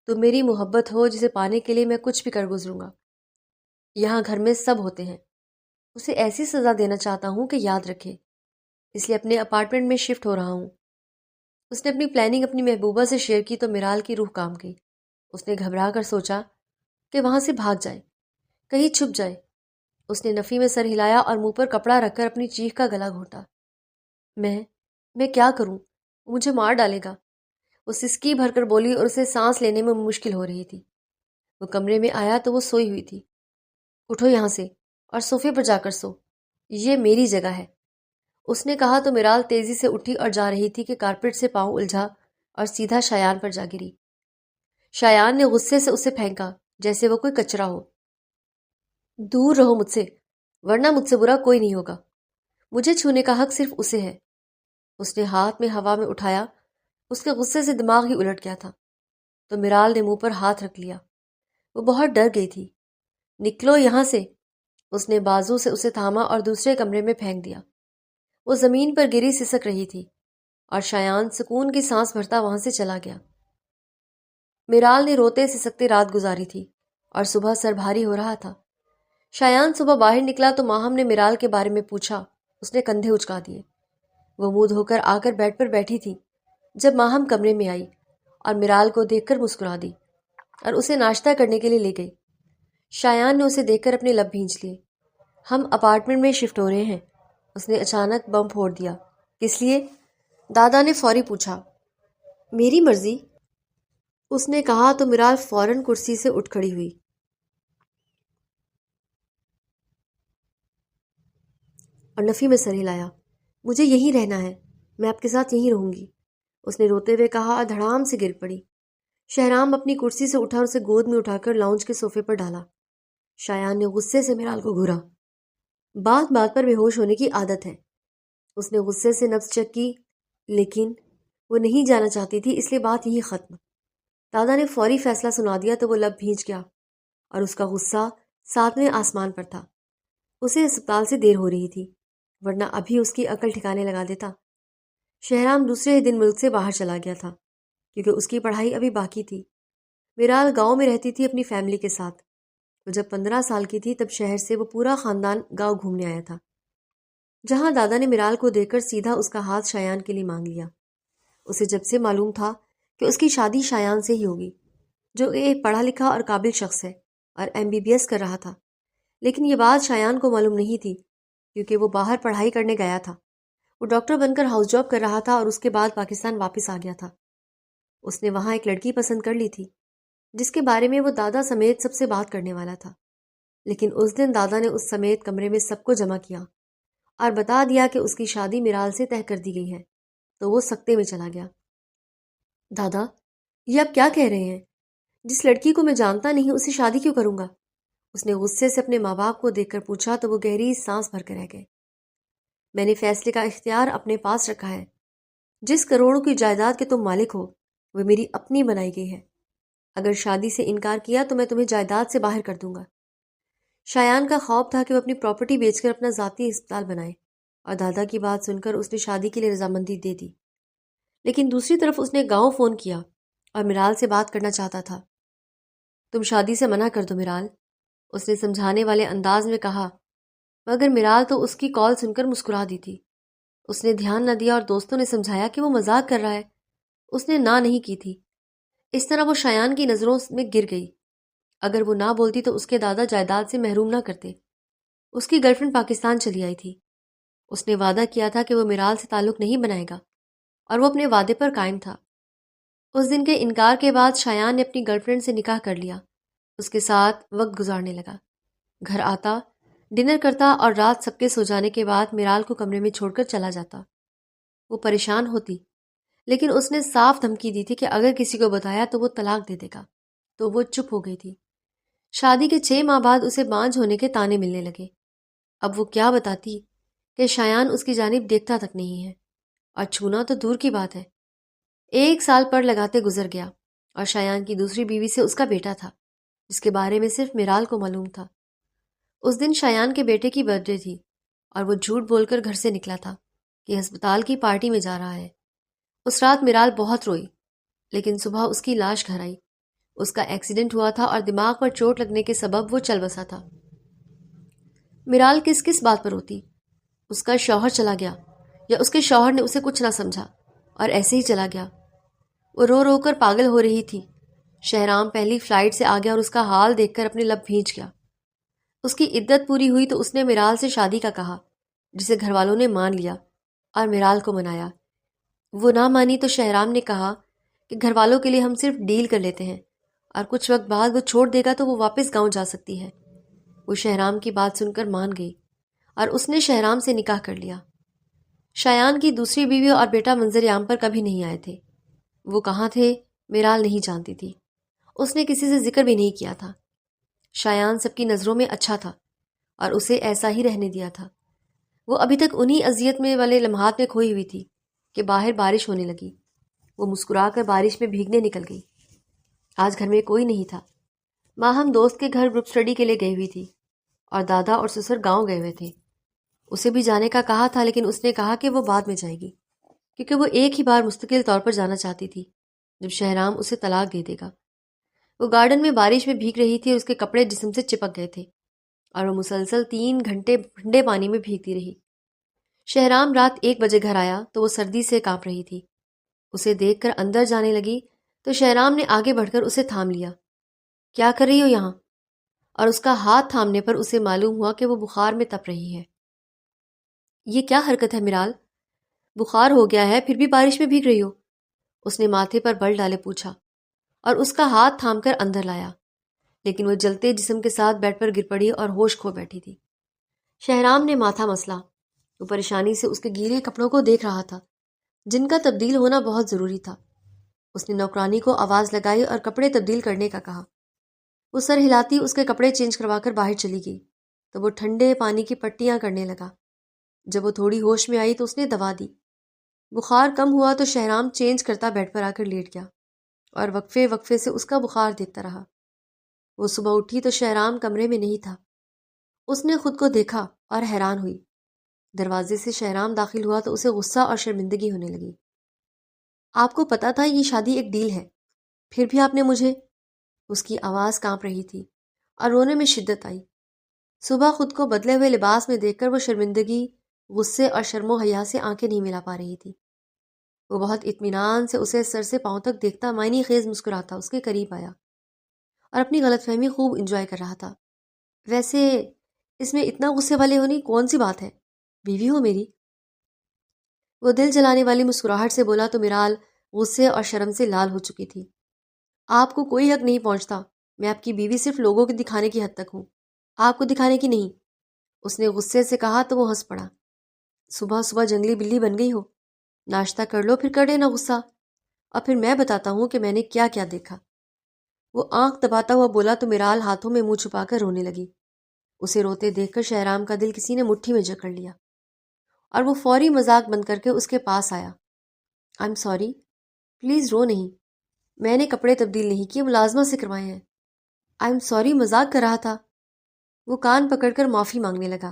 تو میری محبت ہو جسے پانے کے لیے میں کچھ بھی کر گزروں گا۔ یہاں گھر میں سب ہوتے ہیں، اسے ایسی سزا دینا چاہتا ہوں کہ یاد رکھے، اس لیے اپنے اپارٹمنٹ میں شفٹ ہو رہا ہوں۔ اس نے اپنی پلاننگ اپنی محبوبہ سے شیئر کی تو میرال کی روح کام گئی۔ اس نے گھبرا کر سوچا کہ وہاں سے بھاگ جائے، کہیں چھپ جائے۔ اس نے نفی میں سر ہلایا اور منہ پر کپڑا رکھ کر اپنی چیخ کا گلا گھونٹا۔ میں کیا کروں؟ وہ مجھے مار ڈالے گا، وہ سسکی بھر کر بولی اور اسے سانس لینے میں مشکل ہو رہی تھی۔ وہ کمرے میں آیا تو وہ سوئی ہوئی تھی۔ اٹھو یہاں سے اور صوفے پر جا کر سو، یہ میری جگہ ہے، اس نے کہا تو میرال تیزی سے اٹھی اور جا رہی تھی کہ کارپیٹ سے پاؤں الجھا اور سیدھا شایان پر جا گری۔ شایان نے غصے سے اسے پھینکا جیسے وہ کوئی کچرا ہو۔ دور رہو مجھ سے، ورنہ مجھ سے برا کوئی نہیں ہوگا، مجھے چھونے کا حق صرف اسے ہے۔ اس نے ہاتھ میں ہوا میں اٹھایا، اس کے غصے سے دماغ ہی الٹ گیا تھا، تو میرال نے منہ پر ہاتھ رکھ لیا۔ وہ بہت ڈر گئی تھی۔ نکلو یہاں سے، اس نے بازو سے اسے تھاما اور دوسرے کمرے میں پھینک دیا۔ وہ زمین پر گری سسک رہی تھی اور شایان سکون کی سانس بھرتا وہاں سے چلا گیا۔ میرال نے روتے سسکتے رات گزاری تھی اور صبح سر بھاری ہو رہا تھا۔ شایان صبح باہر نکلا تو ماہم نے میرال کے بارے میں پوچھا۔ اس نے کندھے اچکا دیے۔ وہ منہ دھو کر آ کر بیڈ پر بیٹھی تھی جب ماہم کمرے میں آئی اور میرال کو دیکھ کر مسکرا دی اور اسے ناشتہ کرنے کے لیے لے گئی۔ شایان نے اسے دیکھ کر اپنے لب بھینچ لیے۔ ہم اپارٹمنٹ میں شفٹ ہو رہے ہیں، اس نے اچانک بم پھوڑ دیا۔ کس لیے؟ دادا نے فوری پوچھا۔ میری مرضی، اس نے کہا تو میرال فوراً کرسی سے اٹھ کھڑی ہوئی اور نفی میں سر ہلایا۔ مجھے یہیں رہنا ہے، میں آپ کے ساتھ یہیں رہوں گی، اس نے روتے ہوئے کہا اور دھڑام سے گر پڑی۔ شہرام اپنی کرسی سے اٹھا اور اسے گود میں اٹھا کر لاؤنج کے صوفے پر ڈالا۔ شایان نے غصے سے میرال کو گھورا۔ بات بات پر بے ہوش ہونے کی عادت ہے، اس نے غصے سے نبض چیک کی، لیکن وہ نہیں جانا چاہتی تھی، اس لیے بات یہیں ختم۔ دادا نے فوری فیصلہ سنا دیا تو وہ لب بھینچ گیا اور اس کا غصہ ساتویں آسمان پر تھا۔ اسے اسپتال سے دیر ہو رہی تھی، ورنہ ابھی اس کی عقل ٹھکانے لگا دیتا۔ شہرام دوسرے ہی دن ملک سے باہر چلا گیا تھا کیونکہ اس کی پڑھائی ابھی باقی تھی۔ میرال گاؤں میں رہتی تھی اپنی فیملی کے ساتھ۔ وہ جب 15 سال کی تھی تب شہر سے وہ پورا خاندان گاؤں گھومنے آیا تھا، جہاں دادا نے میرال کو دیکھ کر سیدھا اس کا ہاتھ شایان کے لیے مانگ لیا۔ اسے جب سے معلوم تھا کہ اس کی شادی شایان سے ہی ہوگی، جو ایک پڑھا لکھا اور قابل شخص ہے اور MBBS کر رہا تھا، لیکن یہ بات شایان کو معلوم نہیں تھی کیونکہ وہ باہر پڑھائی کرنے گیا تھا۔ وہ ڈاکٹر بن کر ہاؤس جاب کر رہا تھا اور اس کے بعد پاکستان واپس آ گیا تھا۔ اس نے وہاں ایک لڑکی پسند کر لی تھی جس کے بارے میں وہ دادا سمیت سب سے بات کرنے والا تھا، لیکن اس دن دادا نے اس سمیت کمرے میں سب کو جمع کیا اور بتا دیا کہ اس کی شادی میرال سے طے کر دی گئی ہے، تو وہ سکتے میں چلا گیا۔ دادا، یہ آپ کیا کہہ رہے ہیں؟ جس لڑکی کو میں جانتا نہیں اسے شادی کیوں کروں گا؟ اس نے غصے سے اپنے ماں باپ کو دیکھ کر پوچھا تو وہ گہری سانس بھر کے رہ گئے۔ میں نے فیصلے کا اختیار اپنے پاس رکھا ہے، جس کروڑوں کی جائیداد کے تم مالک ہو وہ میری اپنی بنائی گئی ہے، اگر شادی سے انکار کیا تو میں تمہیں جائیداد سے باہر کر دوں گا۔ شایان کا خواب تھا کہ وہ اپنی پراپرٹی بیچ کر اپنا ذاتی اسپتال بنائے، اور دادا کی بات سن کر اس نے شادی کے لیے رضامندی دے دی۔ لیکن دوسری طرف اس نے گاؤں فون کیا اور میرال سے بات کرنا چاہتا تھا۔ تم شادی سے منع کر دو میرال، اس نے سمجھانے والے انداز میں کہا، مگر میرال تو اس کی کال سن کر مسکرا دی تھی۔ اس نے دھیان نہ دیا اور دوستوں نے سمجھایا کہ وہ مذاق کر رہا ہے۔ اس نے نہ نہیں کی تھی۔ اس طرح وہ شایان کی نظروں میں گر گئی۔ اگر وہ نہ بولتی تو اس کے دادا جائیداد سے محروم نہ کرتے۔ اس کی گرل فرینڈ پاکستان چلی آئی تھی۔ اس نے وعدہ کیا تھا کہ وہ میرال سے تعلق نہیں بنائے گا اور وہ اپنے وعدے پر قائم تھا۔ اس دن کے انکار کے بعد شایان نے اپنی گرل فرینڈ سے نکاح کر لیا۔ اس کے ساتھ وقت گزارنے لگا، گھر آتا، ڈنر کرتا اور رات سب کے سو جانے کے بعد میرال کو کمرے میں چھوڑ کر چلا جاتا۔ وہ پریشان ہوتی، لیکن اس نے صاف دھمکی دی تھی کہ اگر کسی کو بتایا تو وہ طلاق دے دے گا، تو وہ چپ ہو گئی تھی۔ شادی کے 6 ماہ بعد اسے بانجھ ہونے کے طعنے ملنے لگے۔ اب وہ کیا بتاتی کہ شایان اس کی جانب دیکھتا تک نہیں ہے، اور چھونا تو دور کی بات ہے۔ 1 سال پر لگاتے گزر گیا اور شایان کی دوسری بیوی سے اس کا بیٹا تھا، جس کے بارے میں صرف میرال کو معلوم تھا۔ اس دن شایان کے بیٹے کی برتھ ڈے تھی اور وہ جھوٹ بول کر گھر سے نکلا تھا کہ ہسپتال کی پارٹی میں جا رہا ہے۔ اس رات میرال بہت روئی، لیکن صبح اس کی لاش گھر آئی۔ اس کا ایکسیڈنٹ ہوا تھا اور دماغ پر چوٹ لگنے کے سبب وہ چل بسا تھا۔ میرال کس کس بات پر روتی؟ اس کا شوہر چلا گیا یا اس کے شوہر نے اسے کچھ نہ سمجھا اور ایسے ہی چلا گیا؟ وہ رو رو کر پاگل ہو رہی تھی۔ شہرام پہلی فلائٹ سے آ گیا اور اس کا حال دیکھ کر اپنے لب بھیج گیا۔ اس کی عدت پوری ہوئی تو اس نے میرال سے شادی کا کہا، جسے گھر والوں نے مان لیا اور میرال کو منایا۔ وہ نہ مانی تو شہرام نے کہا کہ گھر والوں کے لیے ہم صرف ڈیل کر لیتے ہیں اور کچھ وقت بعد وہ چھوڑ دے گا تو وہ واپس گاؤں جا سکتی ہے۔ وہ شہرام کی بات سن کر مان گئی اور اس نے شہرام سے نکاح کر لیا۔ شایان کی دوسری بیوی اور بیٹا منظر عام پر کبھی نہیں آئے تھے۔ وہ کہاں تھے میرال نہیں جانتی تھی۔ اس نے کسی سے ذکر بھی نہیں کیا تھا۔ شایان سب کی نظروں میں اچھا تھا اور اسے ایسا ہی رہنے دیا تھا۔ وہ ابھی تک انہی اذیت میں والے لمحات میں کھوئی ہوئی تھی کہ باہر بارش ہونے لگی۔ وہ مسکرا کر بارش میں بھیگنے نکل گئی۔ آج گھر میں کوئی نہیں تھا۔ ماں ہم دوست کے گھر گروپ سٹڈی کے لیے گئی ہوئی تھی اور دادا اور سسر گاؤں گئے ہوئے تھے۔ اسے بھی جانے کا کہا تھا، لیکن اس نے کہا کہ وہ بعد میں جائے گی کیونکہ وہ ایک ہی بار مستقل طور پر جانا چاہتی تھی جب شہرام اسے طلاق دے دے گا۔ وہ گارڈن میں بارش میں بھیگ رہی تھی اور اس کے کپڑے جسم سے چپک گئے تھے اور وہ مسلسل 3 گھنٹے ٹھنڈے پانی میں بھیگتی رہی۔ شہرام رات 1 بجے گھر آیا تو وہ سردی سے کانپ رہی تھی۔ اسے دیکھ کر اندر جانے لگی تو شہرام نے آگے بڑھ کر اسے تھام لیا۔ کیا کر رہی ہو یہاں؟ اور اس کا ہاتھ تھامنے پر اسے معلوم ہوا کہ وہ بخار میں تپ رہی ہے۔ یہ کیا حرکت ہے میرال؟ بخار ہو گیا ہے پھر بھی بارش میں بھیگ رہی ہو؟ اس نے ماتھے پر بل ڈالے پوچھا اور اس کا ہاتھ تھام کر اندر لایا، لیکن وہ جلتے جسم کے ساتھ بیڈ پر گر پڑی اور ہوش کھو بیٹھی تھی۔ شہرام نے ماتھا مسلا۔ وہ پریشانی سے اس کے گیلے کپڑوں کو دیکھ رہا تھا جن کا تبدیل ہونا بہت ضروری تھا۔ اس نے نوکرانی کو آواز لگائی اور کپڑے تبدیل کرنے کا کہا۔ وہ سر ہلاتی اس کے کپڑے چینج کروا کر باہر چلی گئی تو وہ ٹھنڈے پانی کی پٹیاں کرنے لگا۔ جب وہ تھوڑی ہوش میں آئی تو اس نے دوا دی۔ بخار کم ہوا تو شہرام چینج کرتا بیڈ پر آ کر لیٹ گیا اور وقفے وقفے سے اس کا بخار دیکھتا رہا۔ وہ صبح اٹھی تو شہرام کمرے میں نہیں تھا۔ اس نے خود کو دیکھا اور حیران ہوئی۔ دروازے سے شہرام داخل ہوا تو اسے غصہ اور شرمندگی ہونے لگی۔ آپ کو پتا تھا یہ شادی ایک ڈیل ہے، پھر بھی آپ نے مجھے… اس کی آواز کانپ رہی تھی اور رونے میں شدت آئی۔ صبح خود کو بدلے ہوئے لباس میں دیکھ کر وہ شرمندگی، غصے اور شرم و حیا سے آنکھیں نہیں ملا پا رہی تھی۔ وہ بہت اطمینان سے اسے سر سے پاؤں تک دیکھتا معنی خیز مسکراتا اس کے قریب آیا اور اپنی غلط فہمی خوب انجوائے کر رہا تھا۔ ویسے اس میں اتنا غصے والے ہونی کون سی بات ہے؟ بیوی ہو میری۔ وہ دل جلانے والی مسکراہٹ سے بولا تو میرال غصے اور شرم سے لال ہو چکی تھی۔ آپ کو کوئی حق نہیں پہنچتا، میں آپ کی بیوی صرف لوگوں کے دکھانے کی حد تک ہوں، آپ کو دکھانے کی نہیں۔ اس نے غصے سے کہا تو وہ ہنس پڑا۔ صبح صبح جنگلی بلی بن گئی ہو، ناشتہ کر لو پھر کر لینا غصہ، اور پھر میں بتاتا ہوں کہ میں نے کیا کیا دیکھا۔ وہ آنکھ دباتا ہوا بولا تو میرال ہاتھوں میں منہ چھپا کر رونے لگی۔ اسے روتے دیکھ کر شہرام کا دل کسی نے مٹھی میں جکڑ لیا اور وہ فوری مذاق بند کر کے اس کے پاس آیا۔ آئی ایم سوری، پلیز رو نہیں، میں نے کپڑے تبدیل نہیں کیے، ملازمہ سے کروائے ہیں۔ آئی ایم سوری، مذاق کر رہا تھا۔ وہ کان پکڑ کر معافی مانگنے لگا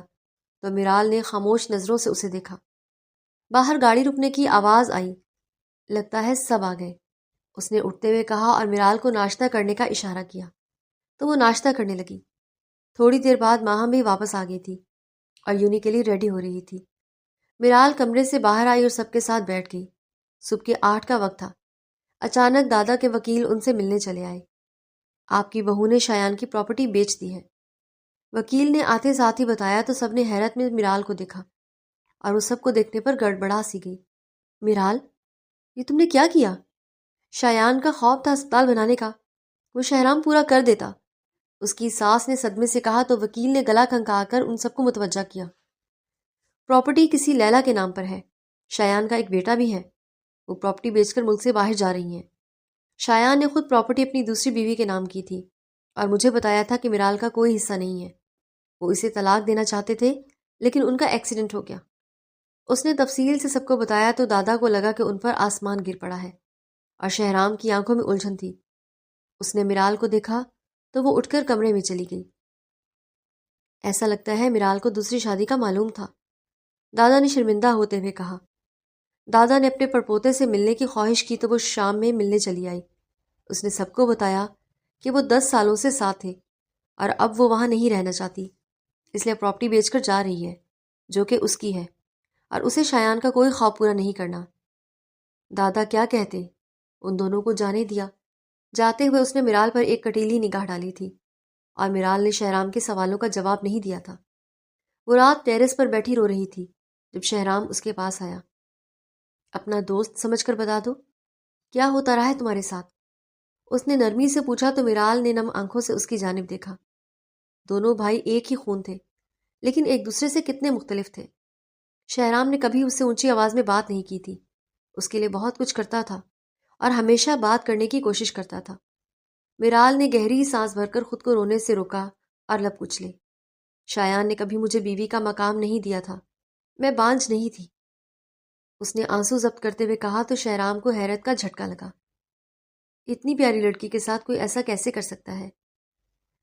تو میرال نے خاموش نظروں سے اسے دیکھا۔ باہر گاڑی رکنے کی آواز آئی۔ لگتا ہے سب آ گئے، اس نے اٹھتے ہوئے کہا اور میرال کو ناشتہ کرنے کا اشارہ کیا تو وہ ناشتہ کرنے لگی۔ تھوڑی دیر بعد ماہم بھی واپس آ گئی تھی اور یونی کے لیے ریڈی ہو رہی تھی۔ میرال کمرے سے باہر آئی اور سب کے ساتھ بیٹھ گئی۔ صبح کے 8 کا وقت تھا۔ اچانک دادا کے وکیل ان سے ملنے چلے آئے۔ آپ کی بہو نے شایان کی پراپرٹی بیچ دی ہے، وکیل نے آتے ساتھ ہی بتایا تو سب نے حیرت میں میرال کو دیکھا اور وہ سب کو دیکھنے پر گڑبڑا سی گئی۔ میرال، یہ تم نے کیا کیا؟ شایان کا خواب تھا ہسپتال بنانے کا، وہ شہرام پورا کر دیتا، اس کی ساس نے صدمے سے کہا تو وکیل نے گلا کھنکا کر ان سب کو متوجہ کیا۔ پراپرٹی کسی لیلا کے نام پر ہے، شایان کا ایک بیٹا بھی ہے، وہ پراپرٹی بیچ کر ملک سے باہر جا رہی ہیں۔ شایان نے خود پراپرٹی اپنی دوسری بیوی کے نام کی تھی اور مجھے بتایا تھا کہ میرال کا کوئی حصہ نہیں ہے، وہ اسے طلاق دینا چاہتے تھے لیکن ان کا ایکسیڈنٹ ہو گیا۔ اس نے تفصیل سے سب کو بتایا تو دادا کو لگا کہ ان پر آسمان گر پڑا ہے اور شہرام کی آنکھوں میں الجھن تھی۔ اس نے میرال کو دیکھا تو وہ اٹھ کر کمرے میں چلی گئی۔ ایسا لگتا ہے میرال کو دوسری شادی کا معلوم تھا، دادا نے شرمندہ ہوتے ہوئے کہا۔ دادا نے اپنے پڑپوتے سے ملنے کی خواہش کی تو وہ شام میں ملنے چلی آئی۔ اس نے سب کو بتایا کہ وہ 10 سالوں سے ساتھ تھے اور اب وہ وہاں نہیں رہنا چاہتی، اس لیے پراپرٹی بیچ کر جا رہی ہے جو کہ اس کی ہے، اور اسے شایان کا کوئی خواب پورا نہیں کرنا۔ دادا کیا کہتے، ان دونوں کو جانے دیا۔ جاتے ہوئے اس نے میرال پر ایک کٹیلی نگاہ ڈالی تھی، اور میرال نے شہرام کے سوالوں کا جواب نہیں دیا تھا۔ وہ رات ٹیرس پر بیٹھی رو رہی تھی جب شہرام اس کے پاس آیا۔ اپنا دوست سمجھ کر بتا دو، کیا ہوتا رہا ہے تمہارے ساتھ؟ اس نے نرمی سے پوچھا تو میرال نے نم آنکھوں سے اس کی جانب دیکھا۔ دونوں بھائی ایک ہی خون تھے، لیکن ایک دوسرے سے کتنے مختلف تھے۔ شہرام نے کبھی اس سے اونچی آواز میں بات نہیں کی تھی، اس کے لیے بہت کچھ کرتا تھا اور ہمیشہ بات کرنے کی کوشش کرتا تھا۔ میرال نے گہری سانس بھر کر خود کو رونے سے روکا اور لب کچلے۔ شایان نے کبھی مجھے بیوی کا مقام نہیں دیا تھا، میں بانجھ نہیں تھی، اس نے آنسو ضبط کرتے ہوئے کہا تو شہرام کو حیرت کا جھٹکا لگا۔ اتنی پیاری لڑکی کے ساتھ کوئی ایسا کیسے کر سکتا ہے؟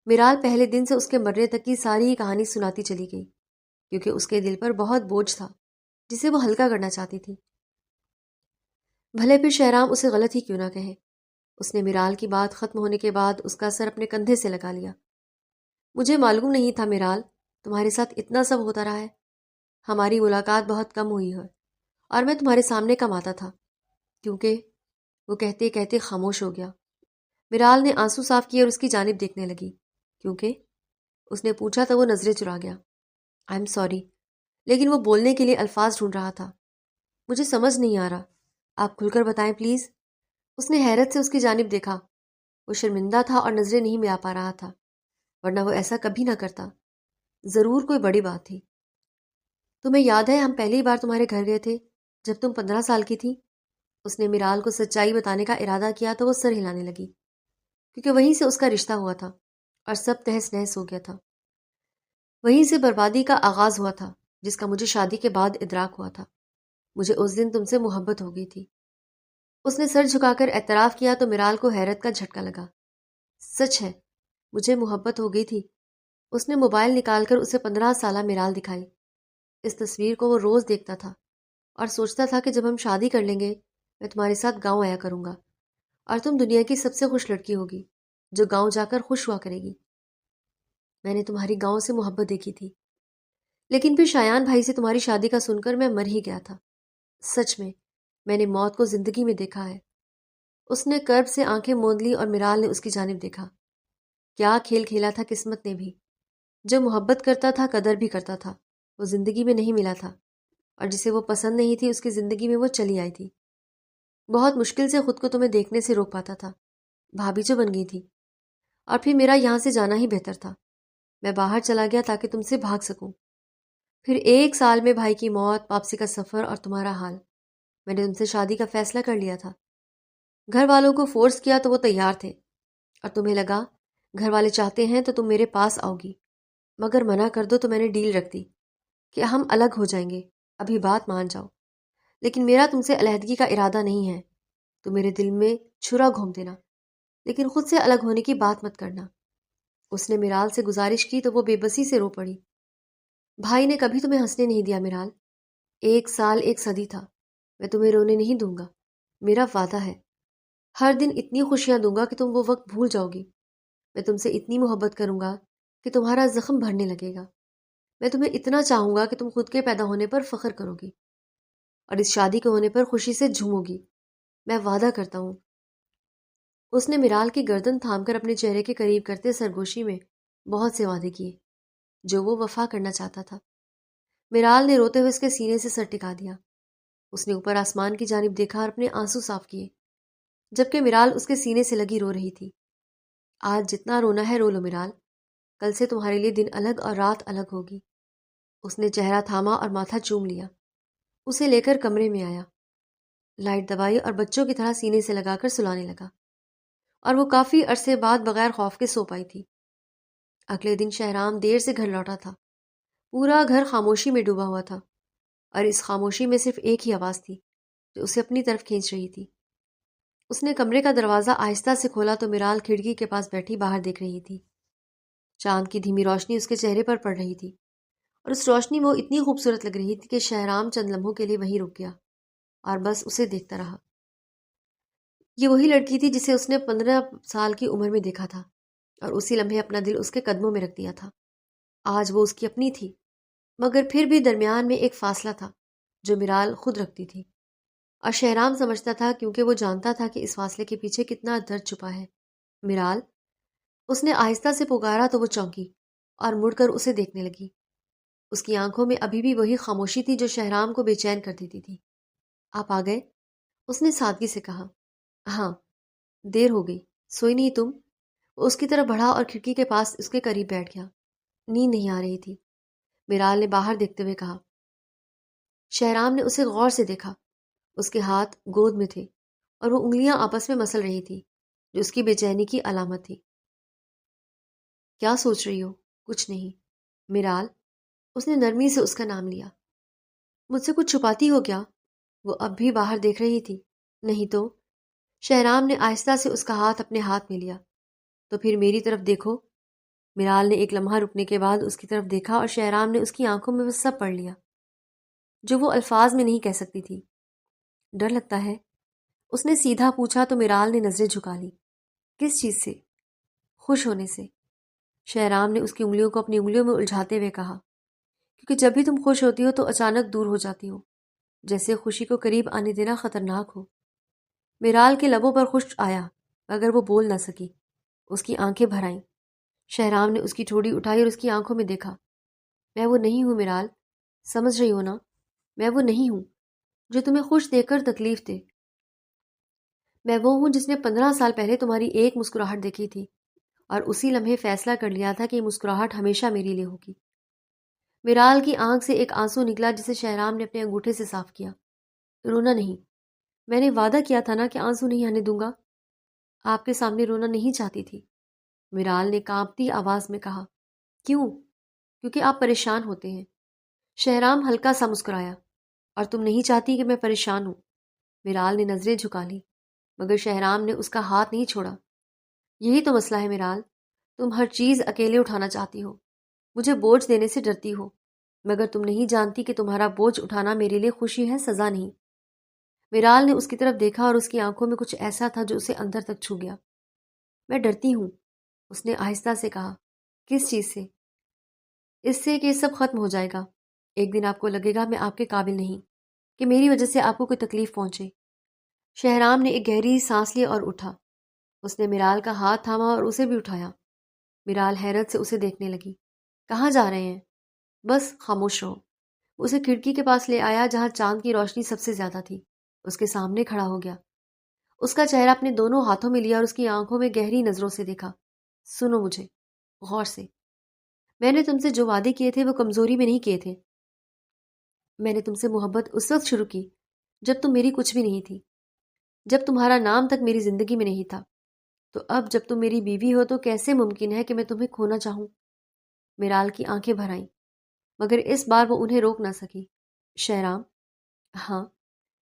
میرال پہلے دن سے اس کے مرنے تک کی ساری ہی کہانی سناتی چلی گئی، کیونکہ اس کے دل پر بہت بوجھ تھا جسے وہ ہلکا کرنا چاہتی تھی۔ بھلے پھر شہرام اسے غلط ہی کیوں نہ کہے۔ اس نے میرال کی بات ختم ہونے کے بعد اس کا سر اپنے کندھے سے لگا لیا۔ مجھے معلوم نہیں تھا میرال، تمہارے ساتھ اتنا سب ہوتا رہا ہے۔ ہماری ملاقات بہت کم ہوئی ہے اور میں تمہارے سامنے کم آتا تھا، کیونکہ وہ کہتے کہتے خاموش ہو گیا۔ میرال نے آنسو صاف کیے اور اس کی جانب دیکھنے لگی۔ کیونکہ اس نے پوچھا تو وہ نظریں چرا گیا۔ آئی ایم سوری، لیکن وہ بولنے کے لیے الفاظ ڈھونڈ رہا تھا۔ مجھے سمجھ نہیں آ رہا، آپ کھل کر بتائیں پلیز۔ اس نے حیرت سے اس کی جانب دیکھا۔ وہ شرمندہ تھا اور نظریں نہیں ملا پا رہا تھا، ورنہ وہ ایسا کبھی نہ کرتا۔ ضرور کوئی بڑی بات تھی۔ تمہیں یاد ہے ہم پہلی بار تمہارے گھر گئے تھے جب تم 15 سال کی تھی؟ اس نے میرال کو سچائی بتانے کا ارادہ کیا تو وہ سر ہلانے لگی، کیونکہ وہیں سے اس کا رشتہ ہوا تھا اور سب تہس نہس ہو گیا تھا۔ وہیں سے بربادی کا آغاز ہوا تھا جس کا مجھے شادی کے بعد ادراک ہوا تھا۔ مجھے اس دن تم سے محبت ہو گئی تھی۔ اس نے سر جھکا کر اعتراف کیا تو میرال کو حیرت کا جھٹکا لگا۔ سچ ہے، مجھے محبت ہو گئی تھی۔ اس نے موبائل نکال کر اسے 15 سالہ میرال دکھائی۔ اس تصویر کو وہ روز دیکھتا تھا اور سوچتا تھا کہ جب ہم شادی کر لیں گے میں تمہارے ساتھ گاؤں آیا کروں گا اور تم دنیا کی سب سے خوش لڑکی ہوگی جو گاؤں جا کر خوش ہوا کرے گی۔ میں نے تمہاری گاؤں سے محبت دیکھی تھی، لیکن پھر شایان بھائی سے تمہاری شادی کا سن کر میں مر ہی گیا تھا۔ سچ میں نے موت کو زندگی میں دیکھا ہے۔ اس نے کرب سے آنکھیں موند لی اور میرال نے اس کی جانب دیکھا۔ کیا کھیل کھیلا تھا قسمت نے بھی، جو محبت کرتا تھا قدر بھی کرتا تھا، وہ زندگی میں نہیں ملا تھا، اور جسے وہ پسند نہیں تھی اس کی زندگی میں وہ چلی آئی تھی۔ بہت مشکل سے خود کو تمہیں دیکھنے سے روک پاتا تھا، بھابھی جو بن گئی تھی، اور پھر میرا یہاں سے جانا ہی بہتر تھا۔ میں باہر چلا گیا تاکہ تم سے بھاگ سکوں۔ پھر 1 سال میں بھائی کی موت، واپسی کا سفر اور تمہارا حال، میں نے تم سے شادی کا فیصلہ کر لیا تھا۔ گھر والوں کو فورس کیا تو وہ تیار تھے، اور تمہیں لگا گھر والے چاہتے ہیں تو تم میرے پاس آؤ گی، مگر منع کر دو تو میں نے ڈیل رکھ دی کہ ہم الگ ہو جائیں گے، ابھی بات مان جاؤ۔ لیکن میرا تم سے علیحدگی کا ارادہ نہیں ہے، تو میرے دل میں چھرا گھوم دینا، لیکن خود سے الگ ہونے کی بات مت کرنا۔ اس نے میرال سے گزارش کی تو وہ بے بسی سے رو پڑی۔ بھائی نے کبھی تمہیں ہنسنے نہیں دیا میرال، 1 سال 1 صدی تھا۔ میں تمہیں رونے نہیں دوں گا، میرا وعدہ ہے۔ ہر دن اتنی خوشیاں دوں گا کہ تم وہ وقت بھول جاؤ گی۔ میں تم سے اتنی محبت کروں گا کہ تمہارا زخم بھرنے لگے گا۔ میں تمہیں اتنا چاہوں گا کہ تم خود کے پیدا ہونے پر فخر کرو گی اور اس شادی کے ہونے پر خوشی سے جھومو گی۔ میں وعدہ کرتا ہوں۔ اس نے میرال کی گردن تھام کر اپنے چہرے کے قریب کرتے سرگوشی میں بہت سے وعدے کیے جو وہ وفا کرنا چاہتا تھا۔ میرال نے روتے ہوئے اس کے سینے سے سر ٹکا دیا۔ اس نے اوپر آسمان کی جانب دیکھا اور اپنے آنسو صاف کیے، جبکہ میرال اس کے سینے سے لگی رو رہی تھی۔ آج جتنا رونا ہے رو لو میرال، کل سے تمہارے لیے دن الگ اور رات الگ ہوگی۔ اس نے چہرہ تھاما اور ماتھا چوم لیا، اسے لے کر کمرے میں آیا، لائٹ دبائی اور بچوں کی طرح سینے سے لگا کر سلانے لگا، اور وہ کافی عرصے بعد بغیر خوف کے سو پائی تھی۔ اگلے دن شہرام دیر سے گھر لوٹا تھا۔ پورا گھر خاموشی میں ڈوبا ہوا تھا، اور اس خاموشی میں صرف ایک ہی آواز تھی جو اسے اپنی طرف کھینچ رہی تھی۔ اس نے کمرے کا دروازہ آہستہ سے کھولا تو میرال کھڑکی کے پاس بیٹھی باہر دیکھ رہی تھی۔ چاند کی دھیمی روشنی اس کے چہرے پر پڑ رہی تھی اور اس روشنی وہ اتنی خوبصورت لگ رہی تھی کہ شہرام چند لمحوں کے لیے وہیں رک گیا اور بس اسے دیکھتا رہا۔ یہ وہی لڑکی تھی جسے اس نے 15 سال کی عمر میں دیکھا تھا اور اسی لمحے اپنا دل اس کے قدموں میں رکھ دیا تھا۔ آج وہ اس کی اپنی تھی، مگر پھر بھی درمیان میں ایک فاصلہ تھا جو میرال خود رکھتی تھی، اور شہرام سمجھتا تھا کیونکہ وہ جانتا تھا کہ اس فاصلے کے پیچھے کتنا درد چھپا ہے۔ میرال، اس نے آہستہ سے پکارا تو وہ چونکی اور مڑ کر اسے دیکھنے لگی۔ اس کی آنکھوں میں ابھی بھی وہی خاموشی تھی جو شہرام کو بے چین کر دیتی تھی۔ آپ آ گئے؟ اس نے سادگی سے کہا۔ ہاں، دیر ہو گئی، سوئی نہیں تم؟ وہ اس کی طرف بڑھا اور کھڑکی کے پاس اس کے قریب بیٹھ گیا۔ نیند نہیں آ رہی تھی، میرال نے باہر دیکھتے ہوئے کہا۔ شہرام نے اسے غور سے دیکھا۔ اس کے ہاتھ گود میں تھے اور وہ انگلیاں آپس میں مسل رہی تھی جو اس کی بے چینی کی علامت تھی۔ کیا سوچ رہی ہو؟ کچھ نہیں، میرال۔ اس نے نرمی سے اس کا نام لیا۔ مجھ سے کچھ چھپاتی ہو کیا؟ وہ اب بھی باہر دیکھ رہی تھی۔ نہیں تو۔ شہرام نے آہستہ سے اس کا ہاتھ اپنے ہاتھ میں لیا۔ تو پھر میری طرف دیکھو۔ میرال نے ایک لمحہ رکنے کے بعد اس کی طرف دیکھا اور شہرام نے اس کی آنکھوں میں وہ سب پڑھ لیا جو وہ الفاظ میں نہیں کہہ سکتی تھی۔ ڈر لگتا ہے؟ اس نے سیدھا پوچھا تو میرال نے نظریں جھکا لی۔ کس چیز سے؟ خوش ہونے سے۔ شہرام نے اس کی انگلیوں کو اپنی انگلیوں میں الجھاتے ہوئے کہا، کیونکہ جب بھی تم خوش ہوتی ہو تو اچانک دور ہو جاتی ہو، جیسے خوشی کو قریب آنے دینا خطرناک ہو۔ میرال کے لبوں پر خشک آیا مگر وہ بول نہ سکی۔ اس کی آنکھیں بھر آئیں۔ شہرام نے اس کی ٹھوڑی اٹھائی اور اس کی آنکھوں میں دیکھا۔ میں وہ نہیں ہوں میرال، سمجھ رہی ہو نا؟ میں وہ نہیں ہوں جو تمہیں خوش دیکھ کر تکلیف دے۔ میں وہ ہوں جس نے 15 سال پہلے تمہاری ایک مسکراہٹ دیکھی تھی اور اسی لمحے فیصلہ کر لیا تھا کہ یہ مسکراہٹ ہمیشہ میری لیے ہوگی۔ میرال کی آنکھ سے ایک آنسو نکلا جسے شہرام نے اپنے انگوٹھے سے صاف کیا۔ رونا نہیں، میں نے وعدہ کیا تھا نا کہ آنسو نہیں آنے دوں گا۔ آپ کے سامنے رونا نہیں چاہتی تھی، میرال نے کانپتی آواز میں کہا۔ کیوں؟ کیونکہ آپ پریشان ہوتے ہیں۔ شہرام ہلکا سا مسکرایا۔ اور تم نہیں چاہتی کہ میں پریشان ہوں؟ میرال نے نظریں جھکا لی مگر شہرام نے اس کا ہاتھ نہیں چھوڑا۔ یہی تو مسئلہ ہے میرال، تم ہر چیز اکیلے اٹھانا چاہتی ہو، مجھے بوجھ دینے سے ڈرتی ہو، مگر تم نہیں جانتی کہ تمہارا بوجھ اٹھانا میرے لیے خوشی ہے، سزا نہیں۔ میرال نے اس کی طرف دیکھا اور اس کی آنکھوں میں کچھ ایسا تھا جو اسے اندر تک چھو گیا۔ میں ڈرتی ہوں، اس نے آہستہ سے کہا۔ کس چیز سے؟ اس سے کہ یہ سب ختم ہو جائے گا۔ ایک دن آپ کو لگے گا میں آپ کے قابل نہیں، کہ میری وجہ سے آپ کو کوئی تکلیف پہنچے۔ شہرام نے ایک گہری سانس لی اور اٹھا۔ اس نے میرال کا ہاتھ تھاما اور اسے بھی اٹھایا۔ میرال حیرت سے اسے دیکھنے لگی۔ کہاں جا رہے ہیں؟ بس خاموش رہو۔ اسے کھڑکی کے پاس لے آیا جہاں چاند کی روشنی سب سے زیادہ تھی۔ اس کے سامنے کھڑا ہو گیا۔ اس کا چہرہ اپنے دونوں ہاتھوں میں لیا اور اس کی آنکھوں میں گہری نظروں سے دیکھا۔ سنو مجھے غور سے۔ میں نے تم سے جو وعدے کیے تھے وہ کمزوری میں نہیں کیے تھے۔ میں نے تم سے محبت اس وقت شروع کی جب تم میری کچھ بھی نہیں تھی، جب تمہارا نام تک میری زندگی میں نہیں تھا۔ تو اب جب تم میری بیوی ہو تو کیسے ممکن ہے کہ میں تمہیں کھونا چاہوں؟ میرال کی آنکھیں بھر آئیں مگر اس بار وہ انہیں روک نہ سکی۔ شہرام، ہاں،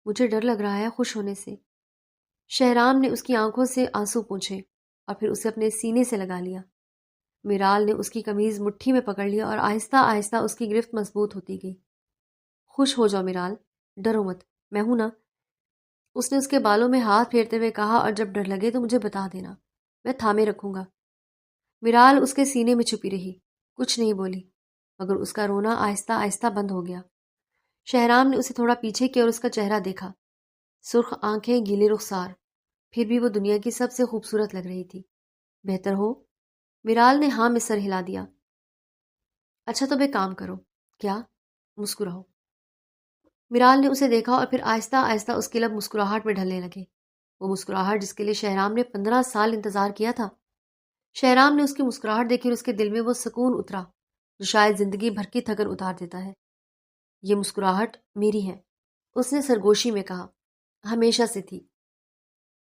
مجھے ڈر لگ رہا ہے خوش ہونے سے۔ شہرام نے اس کی آنکھوں سے آنسو پوچھے اور پھر اسے اپنے سینے سے لگا لیا۔ میرال نے اس کی قمیض مٹھی میں پکڑ لیا اور آہستہ آہستہ اس کی گرفت مضبوط ہوتی گئی۔ خوش ہو جاؤ میرال، ڈرو مت، میں ہوں نا۔ اس نے اس کے بالوں میں ہاتھ پھیرتے ہوئے کہا، اور جب ڈر لگے تو مجھے بتا دینا، میں تھامے رکھوں گا۔ میرال اس کے سینے میں چھپی رہی، کچھ نہیں بولی، مگر اس کا رونا آہستہ آہستہ بند ہو گیا۔ شہرام نے اسے تھوڑا پیچھے کیا اور اس کا چہرہ دیکھا۔ سرخ آنکھیں، گیلے رخسار، پھر بھی وہ دنیا کی سب سے خوبصورت لگ رہی تھی۔ بہتر ہو؟ میرال نے ہاں میں سر ہلا دیا۔ اچھا تو ایک کام کرو۔ کیا؟ مسکراؤ۔ میرال نے اسے دیکھا اور پھر آہستہ آہستہ اس کے لب مسکراہٹ میں ڈھلنے لگے، وہ مسکراہٹ جس کے لیے شہرام نے 15 سال انتظار کیا تھا۔ شہرام نے اس کی مسکراہٹ دیکھی اور اس کے دل میں وہ سکون اترا جو شاید زندگی بھر کی تھکن اتار دیتا ہے۔ یہ مسکراہٹ میری ہے، اس نے سرگوشی میں کہا، ہمیشہ سے تھی۔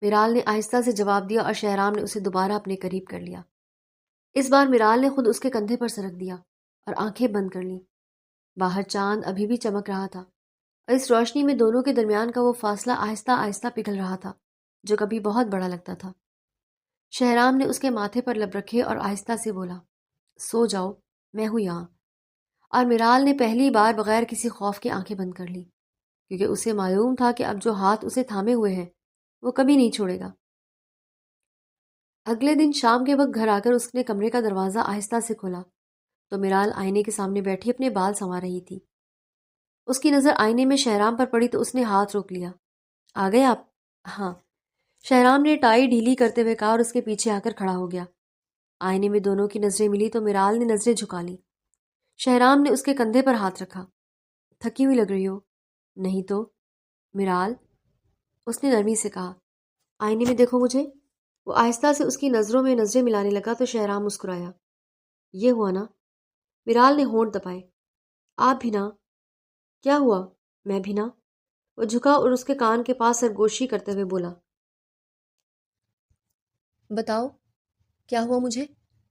میرال نے آہستہ سے جواب دیا اور شہرام نے اسے دوبارہ اپنے قریب کر لیا۔ اس بار میرال نے خود اس کے کندھے پر سرک دیا اور آنکھیں بند کر لیں۔ باہر چاند ابھی بھی چمک رہا تھا اور اس روشنی میں دونوں کے درمیان کا وہ فاصلہ آہستہ آہستہ پگھل رہا تھا جو کبھی بہت بڑا لگتا تھا۔ شہرام نے اس کے ماتھے پر لب رکھے اور آہستہ سے بولا، سو جاؤ، میں ہوں یہاں۔ اور میرال نے پہلی بار بغیر کسی خوف کے آنکھیں بند کر لی، کیونکہ اسے معلوم تھا کہ اب جو ہاتھ اسے تھامے ہوئے ہیں وہ کبھی نہیں چھوڑے گا۔ اگلے دن شام کے وقت گھر آ کر اس نے کمرے کا دروازہ آہستہ سے کھولا تو میرال آئینے کے سامنے بیٹھی اپنے بال سنوار رہی تھی۔ اس کی نظر آئینے میں شہرام پر پڑی تو اس نے ہاتھ روک لیا۔ آ گئے آپ؟ ہاں، شہرام نے ٹائی ڈھیلی کرتے ہوئے کہا اور اس کے پیچھے آ کر کھڑا ہو گیا۔ آئینے میں دونوں کی نظریں ملی تو میرال نے نظریں جھکا لی۔ شہرام نے اس کے کندھے پر ہاتھ رکھا۔ تھکی ہوئی لگ رہی ہو؟ نہیں تو میرال، اس نے نرمی سے کہا۔ آئینے میں دیکھو مجھے۔ وہ آہستہ سے اس کی نظروں میں نظریں ملانے لگا تو شہرام مسکرایا۔ یہ ہوا نا؟ میرال نے ہونٹ دبائے۔ آپ بھی نا؟ کیا ہوا؟ میں بھی نا؟ وہ جھکا اور اس کے کان کے پاس سرگوشی کرتے ہوئے بولا۔ بتاؤ کیا ہوا مجھے؟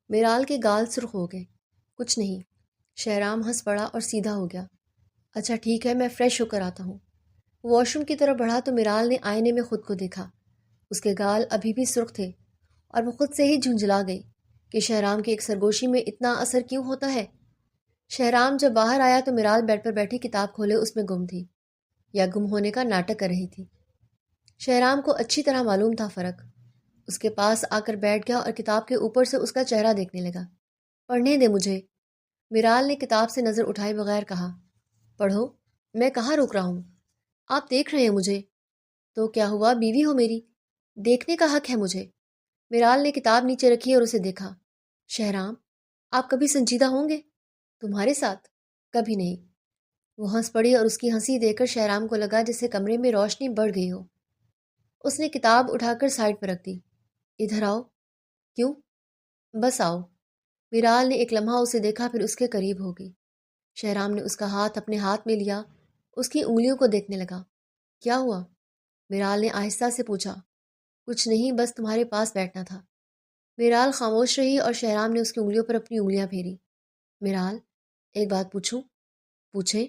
میرال کے گال سرخ ہو گئے۔ کچھ نہیں۔ شہرام ہنس پڑا اور سیدھا ہو گیا۔ اچھا ٹھیک ہے، میں فریش ہو کر آتا ہوں۔ واش روم کی طرف بڑھا تو میرال نے آئینے میں خود کو دیکھا۔ اس کے گال ابھی بھی سرخ تھے اور وہ خود سے ہی جھنجھلا گئی کہ شہرام کی ایک سرگوشی میں اتنا اثر کیوں ہوتا ہے۔ شہرام جب باہر آیا تو میرال بیڈ پر بیٹھی کتاب کھولے اس میں گم تھی، یا گم ہونے کا ناٹک کر رہی تھی۔ شہرام کو اچھی طرح معلوم تھا فرق۔ اس کے پاس آ کر بیٹھ گیا اور کتاب کے اوپر سے اس کا چہرہ دیکھنے لگا۔ پڑھنے دے مجھے، میرال نے کتاب سے نظر اٹھائے بغیر کہا۔ پڑھو، میں کہاں روک رہا ہوں؟ آپ دیکھ رہے ہیں مجھے تو کیا ہوا، بیوی ہو میری، دیکھنے کا حق ہے مجھے۔ میرال نے کتاب نیچے رکھی اور اسے دیکھا۔ شہرام، آپ کبھی سنجیدہ ہوں گے؟ تمہارے ساتھ؟ کبھی نہیں۔ وہ ہنس پڑی اور اس کی ہنسی دیکھ کر شہرام کو لگا جیسے کمرے میں روشنی بڑھ گئی ہو۔ اس نے کتاب اٹھا کر سائڈ پر رکھ دی۔ ادھر آؤ۔ کیوں؟ بس آؤ۔ میرال نے ایک لمحہ اسے دیکھا پھر اس کے قریب ہو گئی۔ شہرام نے اس کا ہاتھ اپنے ہاتھ میں لیا، اس کی انگلیوں کو دیکھنے لگا۔ کیا ہوا؟ میرال نے آہستہ سے پوچھا۔ کچھ نہیں، بس تمہارے پاس بیٹھنا تھا۔ میرال خاموش رہی اور شہرام نے اس کی انگلیوں پر اپنی انگلیاں پھیری۔ میرال، ایک بات پوچھوں؟ پوچھیں۔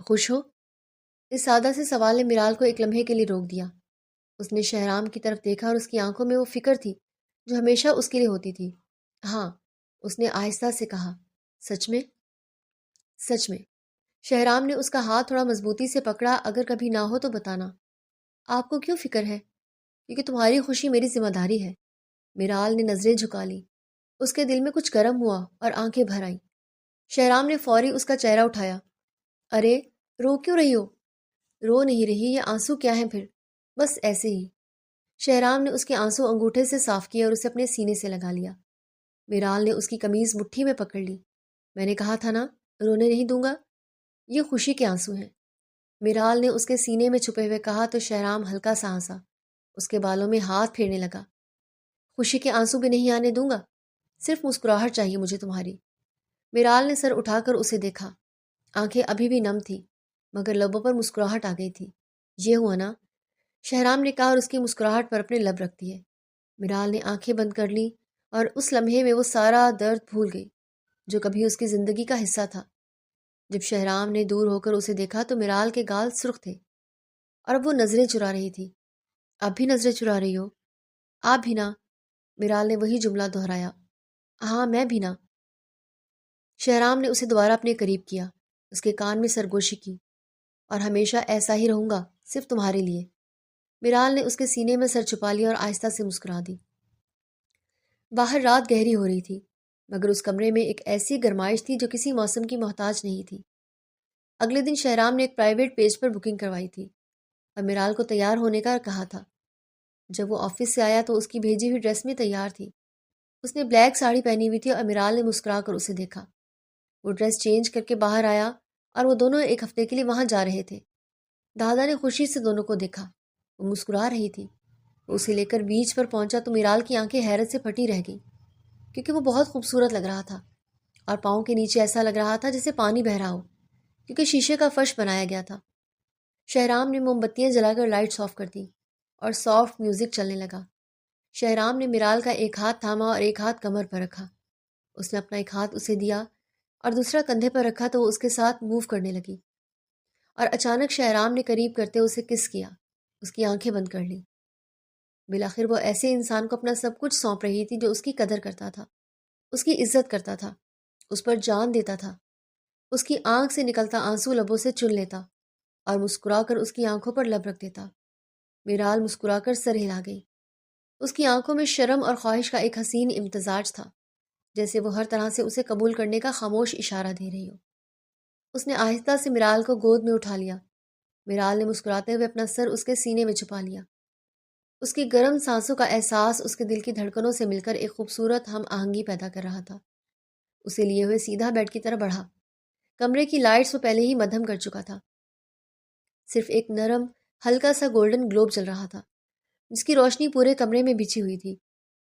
خوش ہو؟ اس سادہ سے سوال نے میرال کو ایک لمحے کے لیے روک دیا۔ اس نے شہرام کی طرف دیکھا اور اس کی آنکھوں میں وہ فکر تھی جو ہمیشہ اس کے لیے ہوتی تھی۔ ہاں، اس نے آہستہ سے کہا۔ سچ میں؟ سچ میں۔ شہرام نے اس کا ہاتھ تھوڑا مضبوطی سے پکڑا۔ اگر کبھی نہ ہو تو بتانا۔ آپ کو کیوں فکر ہے؟ کیونکہ تمہاری خوشی میری ذمہ داری ہے۔ میرال نے نظریں جھکا لی۔ اس کے دل میں کچھ گرم ہوا اور آنکھیں بھر آئیں۔ شہرام نے فوری اس کا چہرہ اٹھایا۔ ارے، رو کیوں رہی ہو؟ رو نہیں رہی، یہ آنسو کیا ہیں پھر؟ بس ایسے ہی۔ شہرام نے اس کے آنسو انگوٹھے سے صاف کیے اور اسے اپنے سینے سے لگا لیا۔ میرال نے اس کی قمیض مٹھی میں پکڑ لی۔ میں نے کہا تھا نا، رونے نہیں دوں گا۔ یہ خوشی کے آنسو ہیں۔ میرال نے اس کے سینے میں چھپے ہوئے کہا تو شہرام ہلکا سا ہنسا۔ اس کے بالوں میں ہاتھ پھیرنے لگا۔ خوشی کے آنسو بھی نہیں آنے دوں گا، صرف مسکراہٹ چاہیے مجھے تمہاری۔ میرال نے سر اٹھا کر اسے دیکھا۔ آنکھیں ابھی بھی نم تھی مگر لبوں پر مسکراہٹ آ گئی تھی۔ یہ ہوا نا؟ شہرام نے کہا اور اس کی مسکراہٹ پر اپنے لب رکھ دیے۔ میرال نے آنکھیں بند کر لی اور اس لمحے میں وہ سارا درد بھول گئی جو کبھی اس کی زندگی کا حصہ تھا۔ جب شہرام نے دور ہو کر اسے دیکھا تو میرال کے گال سرخ تھے اور اب وہ نظریں چرا رہی تھی۔ اب بھی نظریں چرا رہی ہو؟ آپ بھی نا؟ میرال نے وہی جملہ دہرایا۔ ہاں، میں بھی نا۔ شہرام نے اسے دوبارہ اپنے قریب کیا، اس کے کان میں سرگوشی کی۔ اور ہمیشہ ایسا ہی رہوں گا، صرف تمہارے لیے۔ میرال نے اس کے سینے میں سر چھپا لیا اور آہستہ سے مسکرا دی۔ باہر رات گہری ہو رہی تھی مگر اس کمرے میں ایک ایسی گرمائش تھی جو کسی موسم کی محتاج نہیں تھی۔ اگلے دن شہرام نے ایک پرائیویٹ پیج پر بکنگ کروائی تھی اور میرال کو تیار ہونے کا کہا تھا۔ جب وہ آفس سے آیا تو اس کی بھیجی ہوئی ڈریس میں تیار تھی۔ اس نے بلیک ساڑی پہنی ہوئی تھی اور میرال نے مسکرا کر اسے دیکھا۔ وہ ڈریس چینج کر کے باہر آیا اور وہ دونوں ایک ہفتے کے لیے وہاں جا رہے تھے۔ دادا نے خوشی سے دونوں کو دیکھا۔ وہ مسکرا رہی تھی۔ وہ اسے لے کر بیچ پر پہنچا تو میرال کی آنکھیں حیرت سے پھٹی رہ گئیں کیونکہ وہ بہت خوبصورت لگ رہا تھا اور پاؤں کے نیچے ایسا لگ رہا تھا جیسے پانی بہہ رہا ہو کیونکہ شیشے کا فرش بنایا گیا تھا۔ شہرام نے موم بتیاں جلا کر لائٹس آف کر دی اور سافٹ میوزک چلنے لگا۔ شہرام نے میرال کا ایک ہاتھ تھاما اور ایک ہاتھ کمر پر رکھا۔ اس نے اپنا ایک ہاتھ اسے دیا اور دوسرا کندھے پر رکھا تو وہ اس کے ساتھ موو کرنے لگی اور اچانک شہرام نے قریب کرتے اسے کس کیا۔ اس کی آنکھیں بند کر لی۔ بالآخر وہ ایسے انسان کو اپنا سب کچھ سونپ رہی تھی جو اس کی قدر کرتا تھا۔ اس کی عزت کرتا تھا، اس پر جان دیتا تھا، اس کی آنکھ سے نکلتا آنسو لبوں سے چن لیتا اور مسکرا کر اس کی آنکھوں پر لب رکھ دیتا۔ میرال مسکرا کر سر ہلا گئی۔ اس کی آنکھوں میں شرم اور خواہش کا ایک حسین امتزاج تھا، جیسے وہ ہر طرح سے اسے قبول کرنے کا خاموش اشارہ دے رہی ہو۔ اس نے آہستہ سے میرال کو گود میں اٹھا لیا۔ میرال نے مسکراتے ہوئے اپنا سر اس کے سینے میں چھپا لیا۔ اس کی گرم سانسوں کا احساس اس کے دل کی دھڑکنوں سے مل کر ایک خوبصورت ہم آہنگی پیدا کر رہا تھا۔ اسے لیے ہوئے سیدھا بیڈ کی طرف بڑھا۔ کمرے کی لائٹس وہ پہلے ہی مدھم کر چکا تھا۔ صرف ایک نرم ہلکا سا گولڈن گلوب جل رہا تھا، جس کی روشنی پورے کمرے میں بچھی ہوئی تھی،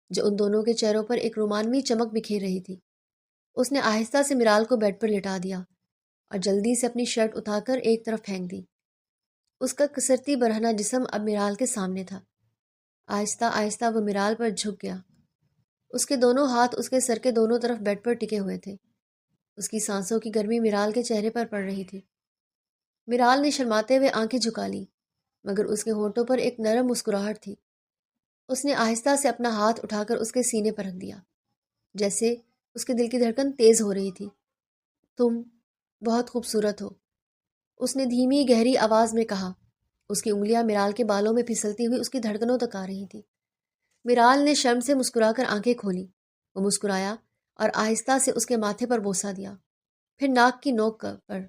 جو ان دونوں کے چہروں پر ایک رومانوی چمک بکھیر رہی تھی۔ اس نے آہستہ سے میرال کو بیڈ پر لٹا دیا اور جلدی سے اپنی شرٹ اٹھا کر ایک طرف پھینک دی۔ اس کا کسرتی برہنہ جسم اب میرال کے سامنے تھا۔ آہستہ آہستہ وہ میرال پر جھک گیا۔ اس کے دونوں ہاتھ اس کے سر کے دونوں طرف بیڈ پر ٹکے ہوئے تھے۔ اس کی سانسوں کی گرمی میرال کے چہرے پر پڑ رہی تھی۔ میرال نے شرماتے ہوئے آنکھیں جھکا لی، مگر اس کے ہونٹوں پر ایک نرم مسکراہٹ تھی۔ اس نے آہستہ سے اپنا ہاتھ اٹھا کر اس کے سینے پر رکھ دیا، جیسے اس کے دل کی دھڑکن تیز ہو رہی تھی۔ تم بہت خوبصورت ہو، اس نے دھیمی گہری آواز میں کہا۔ اس کی انگلیاں میرال کے بالوں میں پھسلتی ہوئی اس کی دھڑکنوں تک آ رہی تھی۔ میرال نے شرم سے مسکرا کر آنکھیں کھولی۔ وہ مسکرایا اور آہستہ سے اس کے ماتھے پر بوسہ دیا، پھر ناک کی نوک پر،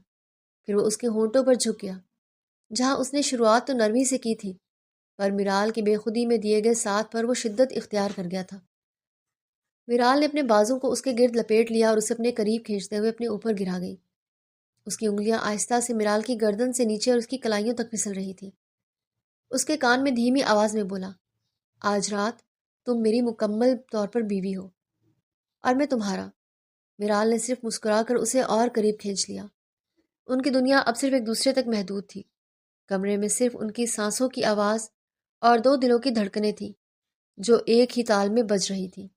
پھر وہ اس کے ہونٹوں پر جھک گیا، جہاں اس نے شروعات تو نرمی سے کی تھی، پر میرال کی بے خودی میں دیے گئے ساتھ پر وہ شدت اختیار کر گیا تھا۔ میرال نے اپنے بازو کو اس کے گرد لپیٹ لیا اور اسے اپنے قریب کھینچتے ہوئے اپنے اوپر گرا گئی۔ اس کی انگلیاں آہستہ سے میرال کی گردن سے نیچے اور اس کی کلائیوں تک پھسل رہی تھی۔ اس کے کان میں دھیمی آواز میں بولا، آج رات تم میری مکمل طور پر بیوی ہو اور میں تمہارا۔ میرال نے صرف مسکرا کر اسے اور قریب کھینچ لیا۔ ان کی دنیا اب صرف ایک دوسرے تک محدود تھی۔ کمرے میں صرف ان کی سانسوں کی آواز اور دو دلوں کی دھڑکنیں تھیں جو ایک ہی تال میں بج رہی تھی۔